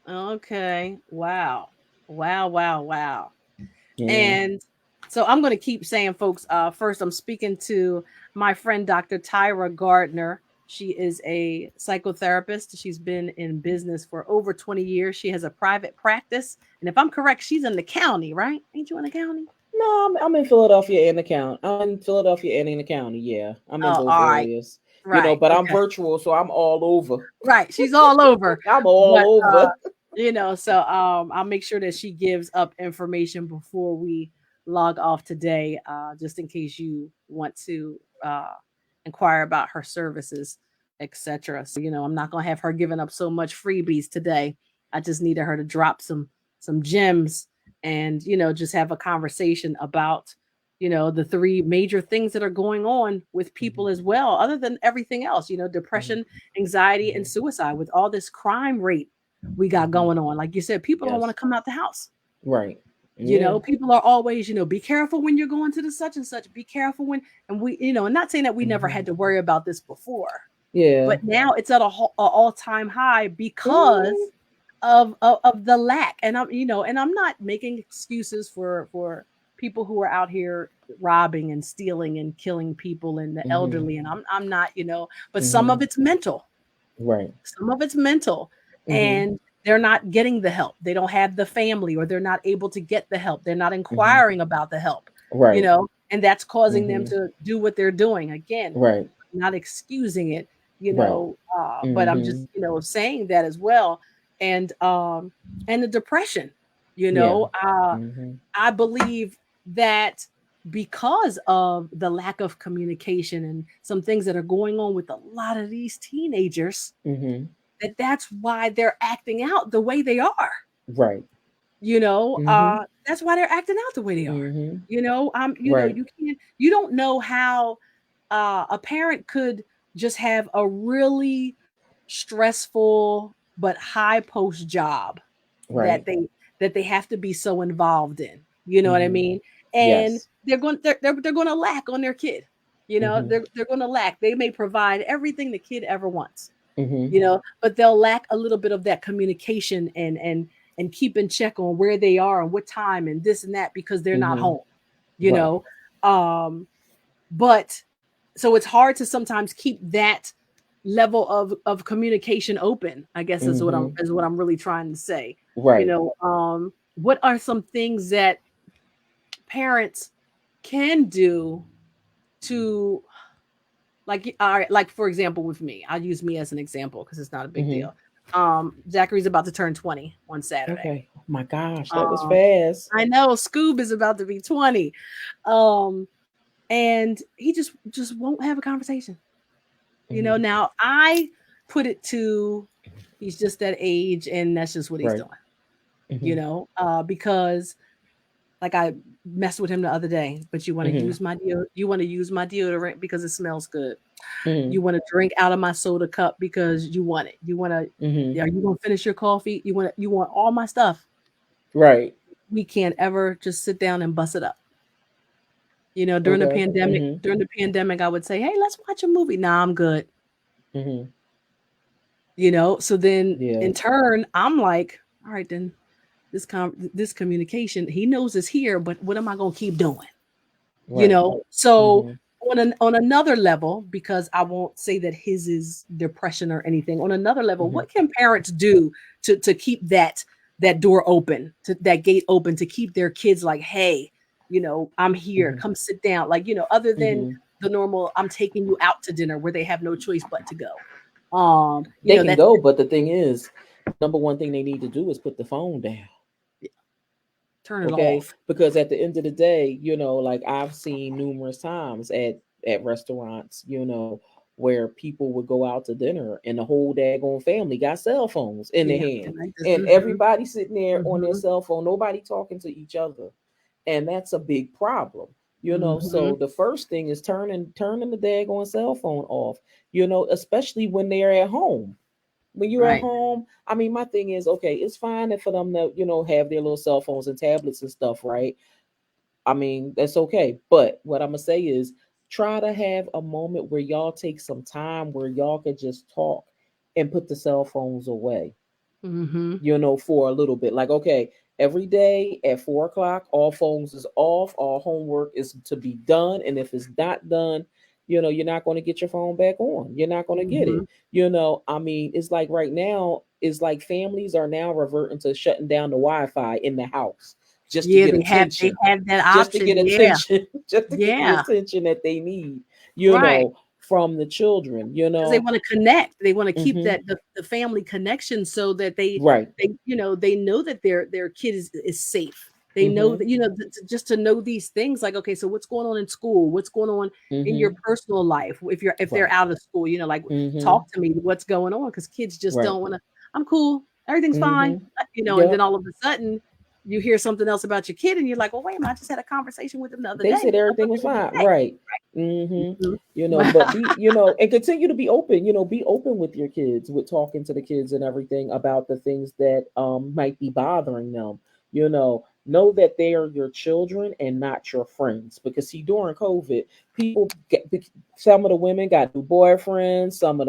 Okay. Wow. Wow, wow, wow. Yeah. And so I'm going to keep saying, folks, first, I'm speaking to my friend, Dr. Tyra Gardner. She is a psychotherapist. She's been in business for over 20 years. She has a private practice. And if I'm correct, she's in the county, right? Ain't you in the county? No, I'm in Philadelphia and the county. I'm in Philadelphia and in the county. Yeah, I'm in Oh, both all right. areas. Right. But I'm Okay. virtual, so I'm all over. Right. She's all over. I'm But all over. so I'll make sure that she gives up information before we log off today, just in case you want to inquire about her services, etc. So I'm not gonna have her giving up so much freebies today. I just needed her to drop some gems and just have a conversation about the three major things that are going on with people Mhm. as well, other than everything else, Mhm. depression, anxiety, and Mhm. suicide with all this crime rate we got Mhm. going on. Like you said, people don't want to Yes. come out the house. Right. Yeah. People are always, be careful when you're going to the such and such. Be careful when, and we, and not saying that we never Mhm. had to worry about this before, Yeah. but now it's at a all-time high because Mhm. of the lack. And I'm not making excuses for people who are out here robbing and stealing and killing people and the Mhm. elderly. And I'm not, but some of Mhm. it's mental. Right. Some of it's mental, Mhm. and they're not getting the help. They don't have the family, or they're not able to get the help. They're not Mhm. inquiring about the help, Right. and that's causing them Mhm. to do what they're doing. Again, Right. not excusing it, Right. but I'm just, Mhm. saying that as well. And the depression, Yeah. Mhm. I believe that because of the lack of communication and some things that are going on with a lot of these teenagers, Mhm. that's why they're acting out the way they are. Right. Mhm. That's why they're acting out the way they are. Mhm. Right. You don't know how a parent could just have a really stressful but high post job that Right. they have to be so involved in. You know what I Mhm. mean? And Yes. they're going to lack on their kid. Mhm. They're going to lack. They may provide everything the kid ever wants, Mhm. but they'll lack a little bit of that communication and keep in check on where they are and what time and this and that because they're not Mhm. home. You Right. know, um, but so it's hard to sometimes keep that level of communication open, I guess Mhm. is what I'm really trying to say. Right. What are some things that parents can do to, like, all right, like for example with me, I'll use me as an example because it's not a big Mhm. deal. Zachary's about to turn 20 on Saturday. Okay. Oh my gosh, that was um fast. I know Scoob is about to be 20. um and he just won't have a conversation. Mhm. Now I put it to, he's just that age and that's just what he's Right. doing, Mhm. because like I messed with him the other day, but you want to Mhm. use my you want to use my deodorant because it smells good. You Mhm. want to drink out of my soda cup because you want it. You want to, Mhm. are you going to finish your coffee? You want all my stuff. Right. We can't ever just sit down and bust it up. You know, Okay. Mhm. during the pandemic, I would say, "Hey, let's watch a movie." Nah, I'm good. Mhm. You know, so then Yeah. in turn, I'm like, "All right, then this communication, he knows it's here, but what am I going to keep doing?" You Right. know, so Mhm. on another level, because I won't say that his is depression or anything, on another level, Mhm. what can parents do to keep that door open, to that gate open, to keep their kids like, hey, you know, I'm here, Mhm. come sit down, like, you know, other than Mhm. the normal, I'm taking you out to dinner, where they have no choice but to go. You They know, can that go, but the thing is, number one thing they need to do is put the phone down. turn it Okay, off. because at the end of the day, like I've seen numerous times at restaurants, where people would go out to dinner and the whole daggone family got cell phones in their Yeah, hand, and I just, and everybody sitting there on their hmm cell phone, nobody talking to each other, and that's a big problem. hmm So the first thing is turning the daggone cell phone off, especially when they're at home. When you're at right. home, I mean, my thing is, okay, it's fine for them to, have their little cell phones and tablets and stuff, right? I mean, that's okay. But what I'm gonna say is, try to have a moment where y'all take some time where y'all could just talk and put the cell phones away, hmm for a little bit. Like, okay, every day at 4 o'clock, all phones is off, all homework is to be done. And if it's not done, you're not going to get your phone back on. You're not going to get hmm it. I mean, it's like right now, it's like families are now reverting to shutting down the Wi-Fi in the house just to Yeah, get they attention, have that just to option. get Yeah. attention, just to get the Yeah. attention that they need, Right. from the children, 'Cause they wanna connect. They wanna keep hmm the family connection so that right. you know, they know that their kid is safe. They know hmm that, you know, just to know these things, like, okay, so what's going on in school? What's going on in your hmm personal life? If they're right. out of school, you know, like, hmm talk to me, what's going on? Because kids just right. don't wanna, "I'm cool, everything's fine," hmm you know, and then Yep. all of a sudden, you hear something else about your kid and you're like, "Well, wait a minute, I just had a conversation with them the other They day. said I thought everything was they were fine. okay." Right. hmm Mhm. But and continue to be open, be open with your kids, with talking to the kids and everything about the things that might be bothering them. Know that they are your children and not your friends. Because see, during COVID, some of the women got new boyfriends, some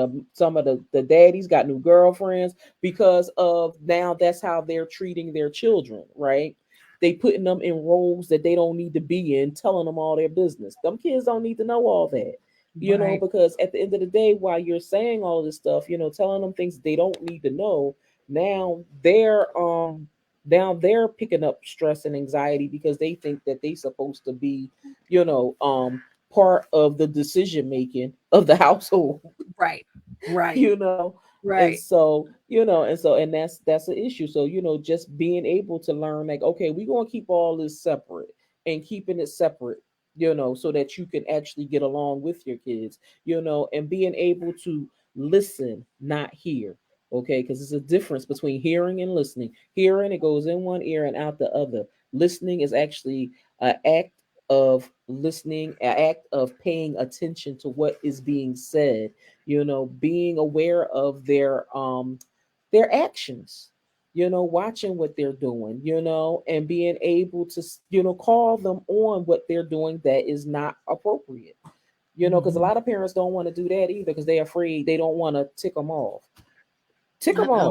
of the daddies got new girlfriends because of now that's how they're treating their children, right? They putting them in roles that they don't need to be in, telling them all their business. Them kids don't need to know all that, Right. because at the end of the day, while you're saying all this stuff, telling them things they don't need to know, now they're picking up stress and anxiety because they think that they supposed to be, you know, um part of the decision making of the household. Right. Right. you know and Right. so that's the issue. So just being able to learn, like, okay, we're going to keep all this separate, and keeping it separate, so that you can actually get along with your kids, and being able to listen, not hear. Okay, because there's a difference between hearing and listening. Hearing, it goes in one ear and out the other. Listening is actually an act of listening, an act of paying attention to what is being said, being aware of their actions, watching what they're doing, and being able to call them on what they're doing that is not appropriate, because a Mhm. lot of parents don't want to do that either, because they're afraid, they don't want to tick I them know.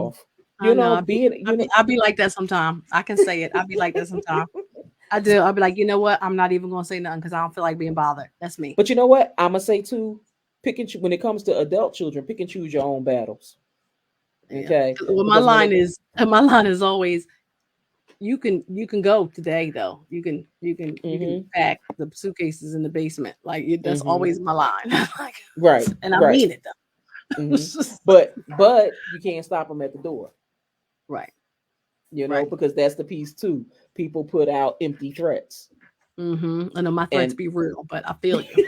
off, I know. being I be like that sometime. I can say it. I be like that sometime. I do. I'll be like, you know what? I'm not even gonna say nothing because I don't feel like being bothered. That's me. but you know what I'm gonna say too, when it comes to adult children, pick and choose your own battles. Yeah. Okay, Well, because when it my line is always, you can go today though. You can hmm pack the suitcases in the basement. Like, that's hmm always my line. Like, right, and I right. mean it though. hmm It's just like, but you can't stop them at the door, right. Right. because that's the piece too. People put out empty threats, I know my threats and be real, but I feel you.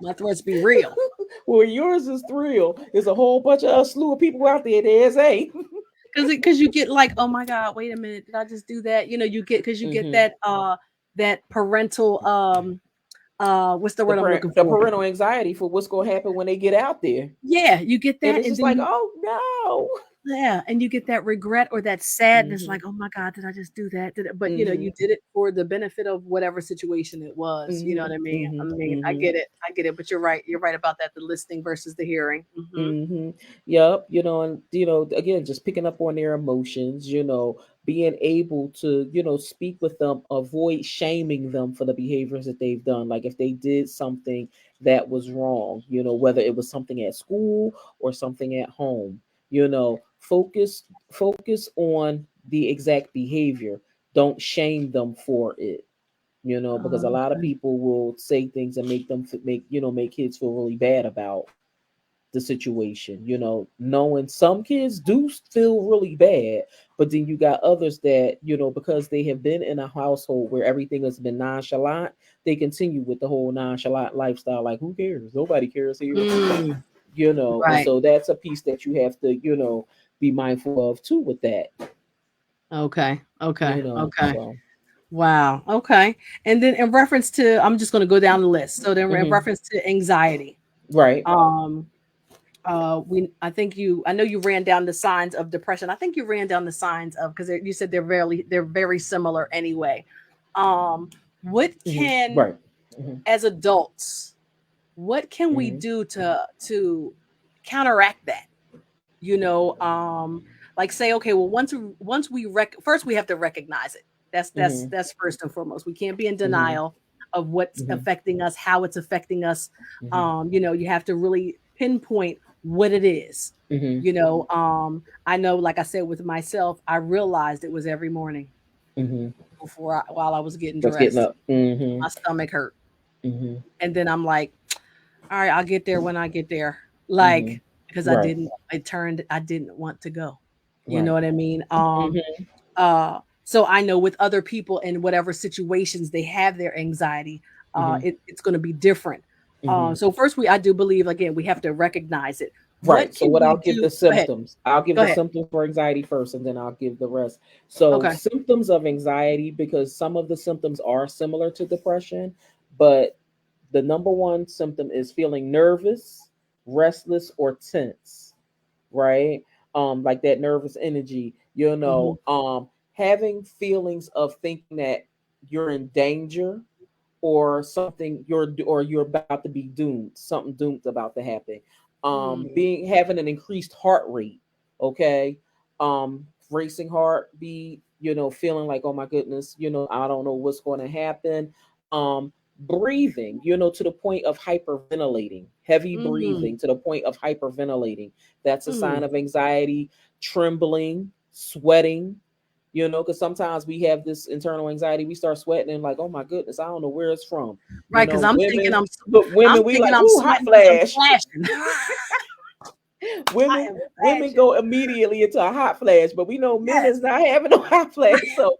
My threats be real. well, yours is thrill. There's a whole bunch of a slew of people out there that ain't. because you get like, oh my God, wait a minute, did I just do that? You know, you get because you get Hmm. that parental what's the The word I'm looking the for? parental anxiety for what's going to happen when they get out there, Yeah, you get and that, it's and just then like, you oh no. yeah, and you get that regret or that sadness, Hmm. like, oh my God, did I just do that? But you know, you Hmm. did it for the benefit of whatever situation it was. You know Hmm. what I mean? I Hmm. mean, I Hmm. get it, I get it. But you're right, about that. The listening versus the hearing. Hmm. Yep. And again, just picking up on their emotions, being able to, speak with them, avoid shaming them for the behaviors that they've done. Like if they did something that was wrong, whether it was something at school or something at home, focus on the exact behavior. Don't shame them for it. Because a lot of Okay. people will say things and make them make kids feel really bad about the situation, knowing some kids do feel really bad, but then you got others that, because they have been in a household where everything has been nonchalant, they continue with the whole nonchalant lifestyle. Like, who cares? Nobody cares here, Mm, and right. so that's a piece that you have to, be mindful of too with that, Okay. Okay. Okay. so. Wow. Okay. And then in reference to, I'm just going to go down the list. So then in Hmm. reference to anxiety, Right. um, I think I know you ran down the signs of depression. I think you ran down the signs of, because you said they're very similar anyway. Um, what Hmm. can, Right. Hmm. as adults, what can we Hmm. do to counteract that? You know, like say, okay, well, first we have to recognize it. Hmm. That's first and foremost. We can't be in Hmm. denial of what's Hmm. affecting us, how it's affecting us. Hmm. You know, you have to really pinpoint what it is. Hmm. You know, I know, like I said, with myself, I realized it was every morning Hmm. while I was getting That's getting dressed. up. Hmm. My stomach hurt, Hmm. and then I'm like, all right, I'll get there when I get there. Like, Hmm. because Right. I didn't want to go. You know Right. what I mean? Hmm. So I know with other people in whatever situations they have their anxiety, Hmm. it's going to be different. Hmm. So first, I do believe, again, we have to recognize it. Right. What So can what we I'll give do? the Go ahead. symptoms. I'll give Go the ahead. symptoms for anxiety first, and then I'll give the rest. So Okay. symptoms of anxiety, because some of the symptoms are similar to depression, but the number one symptom is feeling nervous, restless, or tense. Right. Like that nervous energy. Hmm. Having feelings of thinking that you're in danger, or something, you're about to be doomed, something doomed about to happen. Mm, Being having an increased heart rate, okay, racing heartbeat, feeling like, oh my goodness, I don't know what's going to happen. Breathing, to the point of hyperventilating, heavy mm, breathing to the point of hyperventilating. That's a sign mm. of anxiety. Trembling, sweating, because sometimes we have this internal anxiety. We start sweating and like, oh my goodness, I don't know where it's from. Right, because Women, look, women, we like, I'm ooh, hot sweating because I'm flash. flashing. I women am women flashing. go immediately into a hot flash, but we know men Yes. is not having no hot flash. So,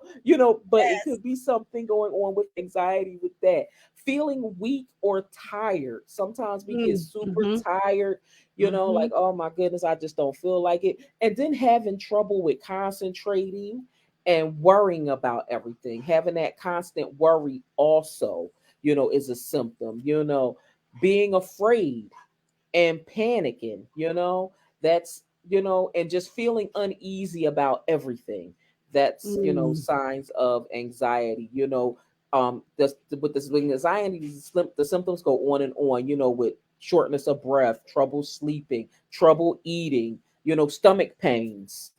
but it Yes. could be something going on with anxiety with that. Feeling weak or tired. Sometimes we get Mm, super mm-hmm, tired, mm-hmm. like, oh my goodness, I just don't feel like it. And then having trouble with concentrating and worrying about everything. Having that constant worry also, is a symptom, being afraid and panicking, that's, and just feeling uneasy about everything. That's, Mm, signs of anxiety, with this anxiety, the symptoms go on and on, with shortness of breath, trouble sleeping, trouble eating, stomach pains,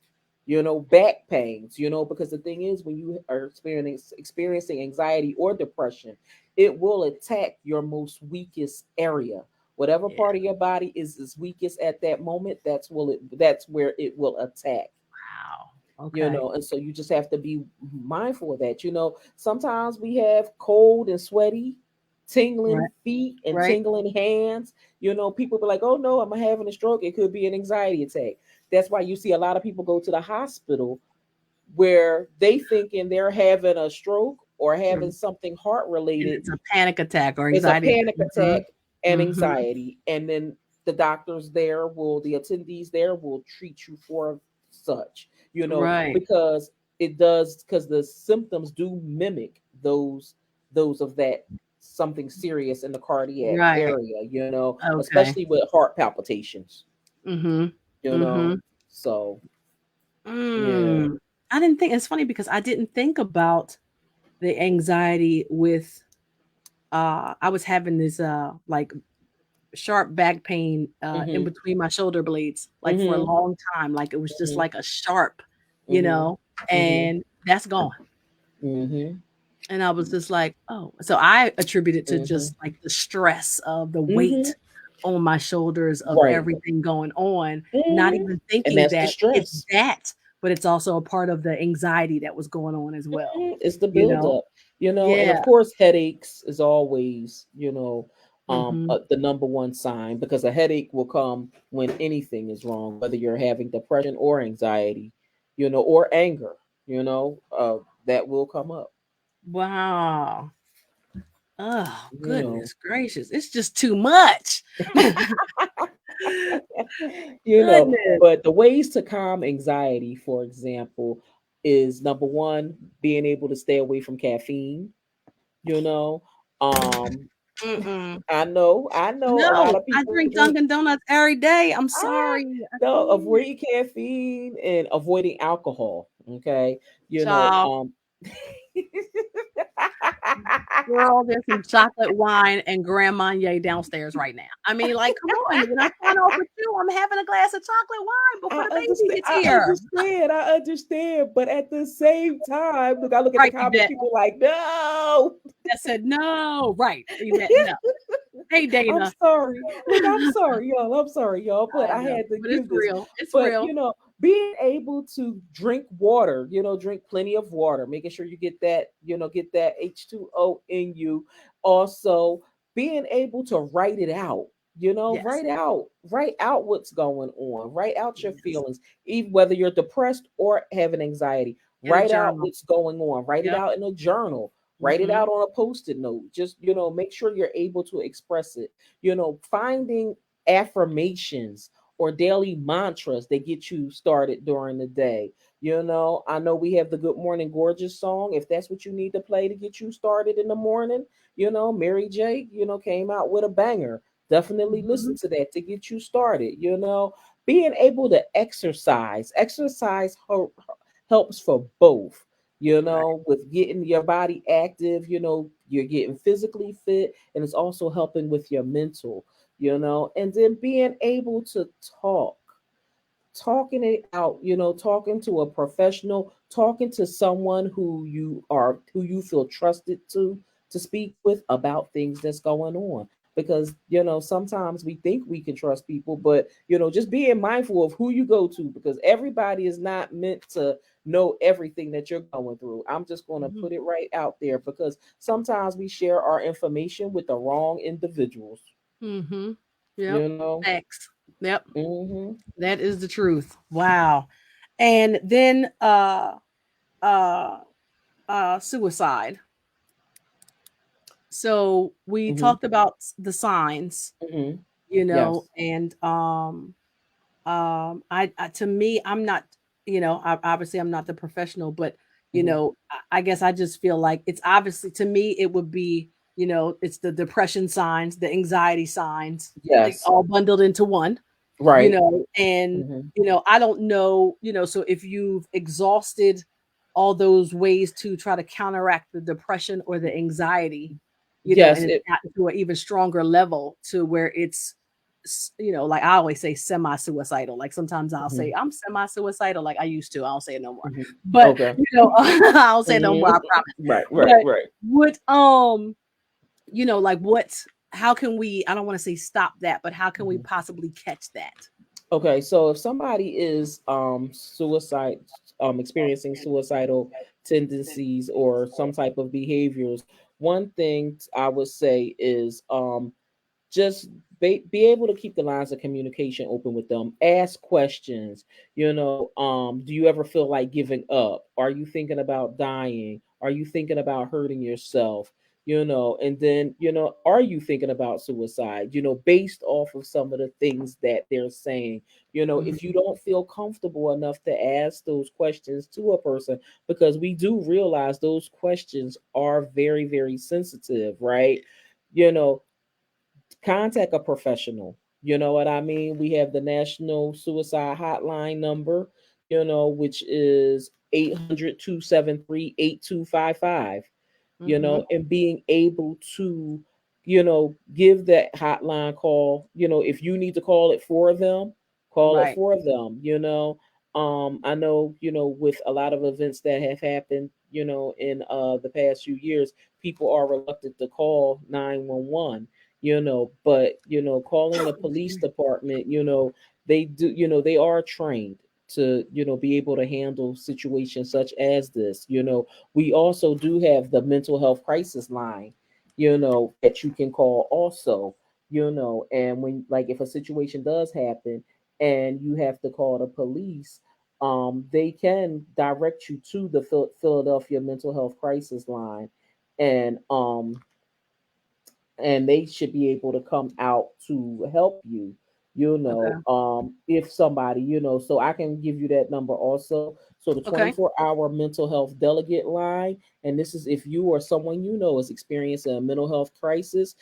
back pains, because the thing is, when you are experiencing anxiety or depression, it will attack your most weakest area. Whatever yeah. part of your body is its weakest at that moment, that's where it will attack. Wow. Okay. And so you just have to be mindful of that. Sometimes we have cold and sweaty, tingling Right. feet and Right. tingling hands. People be like, oh no, I'm having a stroke. It could be an anxiety attack. That's why you see a lot of people go to the hospital where they thinking they're having a stroke or having And something heart related. it's a panic attack or It's a anxiety attack. panic Mhm, attack and mhm. anxiety, and then the attendees there will treat you for such. Right. because it does, because the symptoms do mimic those of that something serious in the cardiac Right. area, Okay. especially with heart palpitations, Mm-hmm. you Mm-hmm. know. So yeah. Mm. I didn't think it's funny because I didn't think about the anxiety with I was having this like sharp back pain in Mhm. between my shoulder blades like for a Mhm. long time, like it was just Mhm. like a sharp, you Mhm. know, Mhm. and that's gone. Mhm. And I was just like, oh, so I attribute it to Mhm. just like the stress of the Mhm. weight on my shoulders of Right. everything going on, not Mhm. even And thinking that's the that it's stress. that, but it's also a part of the anxiety that was going on as well, It's the you know? buildup, and of Yeah. course, headaches is always, Mhm. the number one sign, because a headache will come when anything is wrong, whether you're having depression or anxiety, or anger, that will come up, Wow. Oh, you know. goodness gracious. It's just too much. you know, Goodness. but the ways to calm anxiety, for example, is number one, being able to stay away from caffeine, you know. Um, Mm-mm. I know a lot No, of I people drink drink. Dunkin' Donuts every day. I'm Ah, sorry. I no, can't. avoiding caffeine and avoiding alcohol. Okay, you know. Child, girl, there's some chocolate wine and Grand Marnier downstairs right now. I mean, like, come on. When I sign off with you, I'm having a glass of chocolate wine before I the baby understand. gets here. I understand. But at the same time, look, I look at the Right, comments. Yvette. People like, no. That said, no. Right, Yvette, no. Hey, I'm Dana. sorry. Look, I'm sorry, y'all. I'm sorry, y'all. But I I know, had to but it's give this. real. It's But real. being able to drink water, drink plenty of water, making sure you get that H2O in you. Also, being able to write it out. Yes. Write out what's going on. Write out your Yes. feelings, even whether you're depressed or having anxiety. In a Write out journal. what's going on. Write it Yep. out in a journal. Write it Mhm. out on a post-it note. Just make sure you're able to express it. Finding affirmations or daily mantras that get you started during the day. I know we have the Good Morning Gorgeous song. If that's what you need to play to get you started in the morning, Mary J, came out with a banger. Definitely listen Mhm. to that to get you started. Being able to exercise helps for both, Right. with getting your body active, you're getting physically fit, and it's also helping with your mental, and then being able to talking it out, talking to a professional, talking to someone who you feel trusted to speak with about things that's going on. Because sometimes we think we can trust people, but just being mindful of who you go to, because everybody is not meant to know everything that you're going through. I'm just going to Mhm. put it right out there, because sometimes we share our information with the wrong individuals, Mhm. Yep. you know. Facts. Yep. Mhm. That is the truth. Wow. And then uh suicide. So we Mhm. talked about the signs, Mhm. and Yes. I to me, I'm not, obviously I'm not the professional, but Mhm. I guess I just feel like it's obviously, to me it would be, it's the depression signs, the anxiety signs, like Yes. all bundled into one, Right. and Mhm. I don't know, so if you've exhausted all those ways to try to counteract the depression or the anxiety, Yes. and it's gotten to an even stronger level to where it's like I always say semi-suicidal. Like sometimes I'll say Mhm. I'm semi-suicidal, like I used to. I don't say it no more. Mhm. But Okay. I don't say it no more, Mhm. I promise. Right. Right. But Right. what like how can we, I don't want to say stop that, but how can we Mhm. possibly catch that? Okay. So if somebody is experiencing suicidal tendencies or some type of behaviors, one thing I would say is just be able to keep the lines of communication open with them. Ask questions. Do you ever feel like giving up? Are you thinking about dying? Are you thinking about hurting yourself? And then, are you thinking about suicide, based off of some of the things that they're saying. If you Mhm. don't feel comfortable enough to ask those questions to a person, because we do realize those questions are very, very sensitive, right? you know Contact a professional. You know what I mean? We have the National Suicide Hotline number, which is 800-273-8255. Mhm. And being able to, give that hotline call. If you need to call it for them, call it Right. for them. I know, with a lot of events that have happened, in the past few years, people are reluctant to call 911. But calling the police department, they do, they are trained to, be able to handle situations such as this. We also do have the mental health crisis line, that you can call also. And when, like, if a situation does happen and you have to call the police, they can direct you to the Philadelphia mental health crisis line. And um and they should be able to come out to help you, Okay. if somebody, so I can give you that number also. So the Okay. 24-hour mental health delegate line, and this is if you or someone is experiencing a mental health crisis.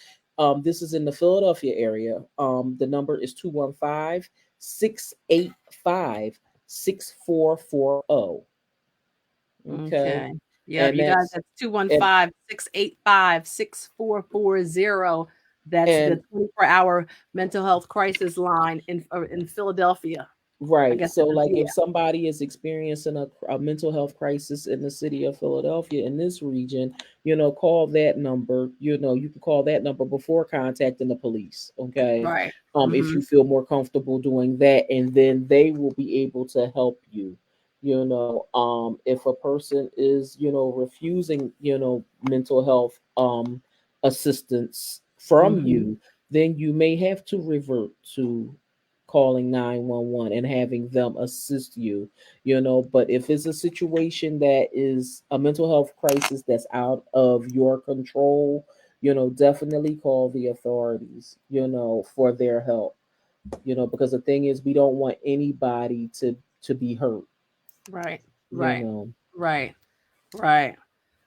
This is in the Philadelphia area. The number is 215-685-6440. Okay. Okay. Yep. And You guys, that's that's two one and five 685 6440. That's the and 24-hour mental health crisis line in Philadelphia. I Right. guess So, it is. like, if Yeah. somebody is experiencing a mental health crisis in the city of Philadelphia, in this region, call that number. You can call that number before contacting the police. Okay. Right. If you Mhm. feel more comfortable doing that, and then they will be able to help you. If a person is, refusing, mental health assistance from Mhm. you, then you may have to revert to calling 911 and having them assist you. But if it's a situation that is a mental health crisis that's out of your control, definitely call the authorities, for their help. Because the thing is, we don't want anybody to be hurt. Right. you Right. know Right. Right.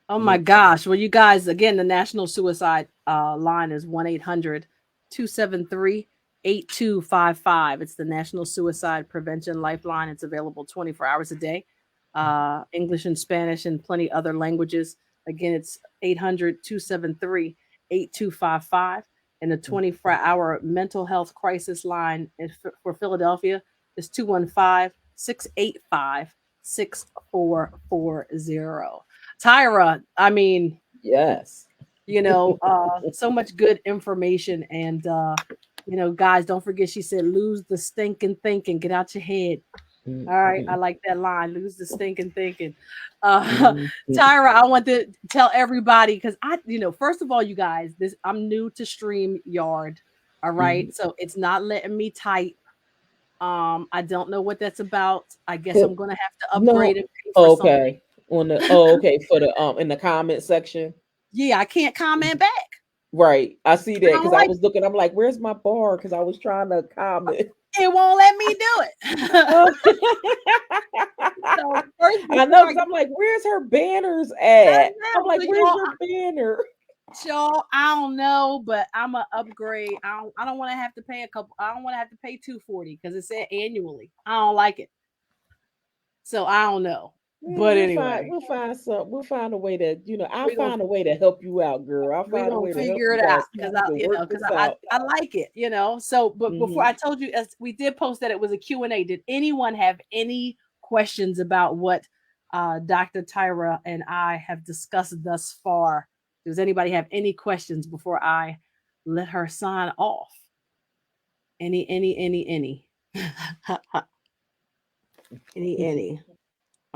Oh my yeah. gosh. Well, you guys, again, the National Suicide line is 1-800-273-8255. It's the National Suicide Prevention Lifeline. It's available 24 hours a day, English and Spanish and plenty other languages. Again, it's 800-273-8255. And the 24-hour mental health crisis line for Philadelphia is 215-685-6440. Tyra, I mean, Yes. so much good information. And, guys, don't forget, she said, lose the stinking thinking, get out your head. All right. I Mhm. like that line, lose the stinking thinking. Uh, Mhm. Tyra, I want to tell everybody because first of all, you guys, I'm new to StreamYard. All right. Mhm. So it's not letting me type. I don't know what that's about. I guess I'm gonna have to upgrade No. and pay for something. Okay. Okay, for the in the comment section. Yeah, I can't comment back. Right. I see I that don't because I like was looking. I'm like, where's my bar? Because I was trying to comment. it. Won't let me do it. Oh. So first, I before know, I because get I'm like, where's her banners I at? I'm know, like, so where's your banner? I don't know, but I'm a upgrade. I don't want to have to pay a couple. I don't want to have to pay 240 because it said annually. I don't like it, so I don't know. Yeah, But we'll find anyway, we'll find some we'll find a way to, I'll we're gonna find a way to help you out, girl. I'll we're find a gonna way to help figure you it out out so because we can work because this I out. I like it. So, but before I Hmm. told you, as we did post that it was a Q&A. Did anyone have any questions about what Dr. Tyra and I have discussed thus far? Does anybody have any questions before I let her sign off? Any. any.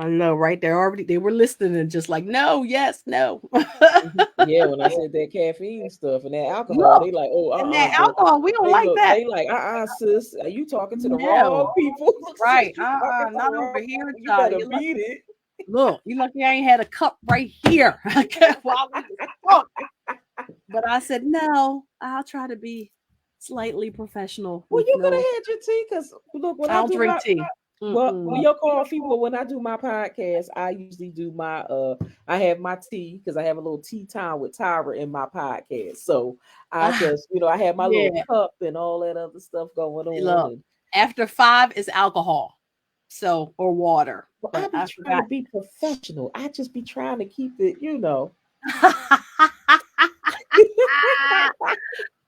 I know, right? They were listening and just like, no, yes, no. Yeah, when I said that caffeine stuff and that alcohol, Look, they like, oh, and that girl. alcohol, we don't They like look, that. they like, sis, are you talking to the No. wrong people? Right. You talking to the Not wrong over here, people. You child. better You look, beat it. look, you lucky I ain't had a cup right here. Okay, while we was talking. But I said, no, I'll try to be slightly professional Well, with you could have no, had your tea because look, when I I don't do drink my tea. well Mm-mm. your coffee, well when I do my podcast, I usually do my I have my tea because I have a little tea time with Tyra in my podcast. So I Ah, just, I have my little yeah. cup and all that other stuff going on Look, and after 5 is alcohol. So, or water. well, I But be I trying to forgot. be professional. I just be trying to keep it.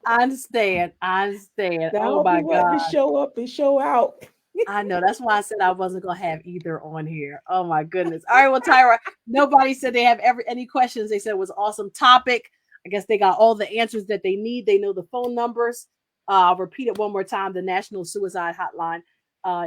I understand. I understand. Now I Oh don't my be wanting God. to show up and show out. I know. That's why I said I wasn't gonna have either on here. Oh my goodness. All right, well, Tyra, nobody said they have any questions. They said it was an awesome topic. I guess they got all the answers that they need. They know the phone numbers. I'll repeat it one more time. The National Suicide Hotline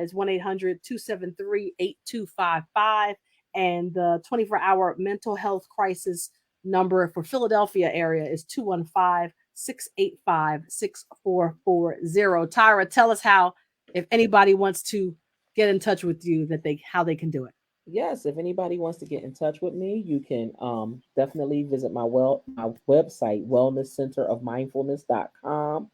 is 1-800-273-8255. And the 24-hour mental health crisis number for Philadelphia area is 215-685-6440. Tyra, tell us how, if anybody wants to get in touch with you, how they can do it. Yes, if anybody wants to get in touch with me, you can definitely visit my website, wellnesscenterofmindfulness.com,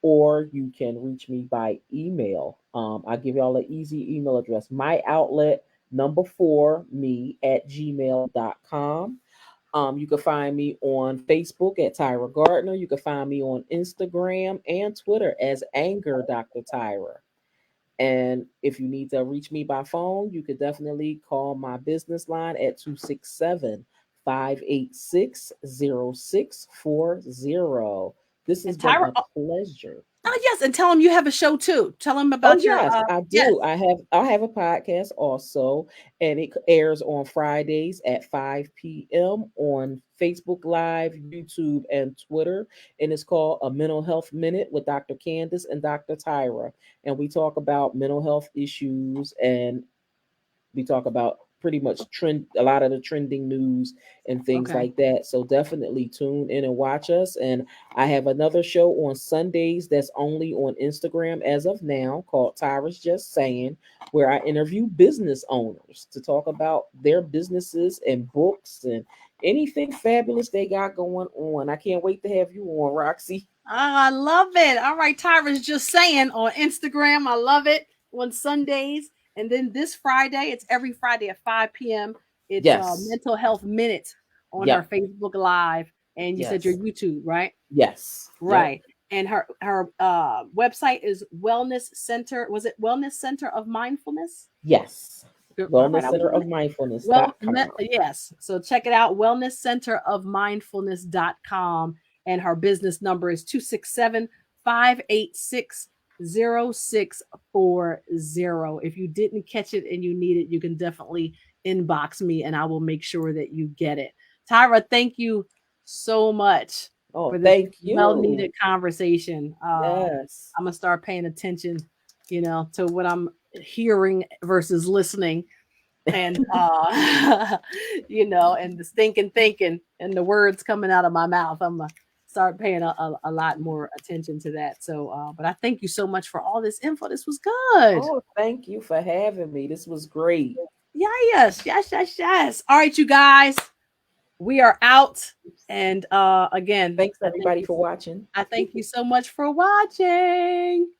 or you can reach me by email. I'll give y'all an easy email address. My outlet, number 4, me at gmail.com. You can find me on Facebook at Tyra Gardner. You can find me on Instagram and Twitter as Anger Dr. Tyra. And if you need to reach me by phone, you could definitely call my business line at 267-586-0640. This And has been Tyra, a pleasure. oh yes, and tell them you have a show too. Tell them Oh about your yes, I yes. do. I have a podcast also, and it airs on Fridays at 5 p.m. on Facebook Live, YouTube, and Twitter. And it's called A Mental Health Minute with Dr. Candace and Dr. Tyra. And we talk about mental health issues, and we talk about pretty much a lot of the trending news and things Okay. like that. So definitely tune in and watch us. And I have another show on Sundays that's only on Instagram as of now called Tyra's Just Saying, where I interview business owners to talk about their businesses and books and anything fabulous they got going on. I can't wait to have you on, Roxy. Oh, I love it. All right, Tyra's Just Saying on Instagram. I love it on Sundays. And then this Friday, it's every Friday at 5 p.m. It's Yes. Mental Health Minute on her Yep. Facebook Live. And you said your Yes. YouTube, right? Yes. Yep. Right. And her website is Wellness Center. Was it Wellness Center of Mindfulness? Yes. All right, Wellness I'm Center doing of it. Well, Mindfulness.com. yes. So check it out, Wellness Center of Mindfulness.com. And her business number is 267-586-0640. If you didn't catch it and you need it, you can definitely inbox me and I will make sure that you get it. Tyra, thank you so much for Oh, this thank well you. needed conversation. Yes. I'm going to start paying attention, to what I'm hearing versus listening, and and the stinking thinking and the words coming out of my mouth. I'm gonna start paying a lot more attention to that. So but I thank you so much for all this info. This was good. Oh, thank you for having me. This was great. Yeah, yes. All right, you guys, we are out. And again, Thanks everybody for watching. I thank you so much for watching.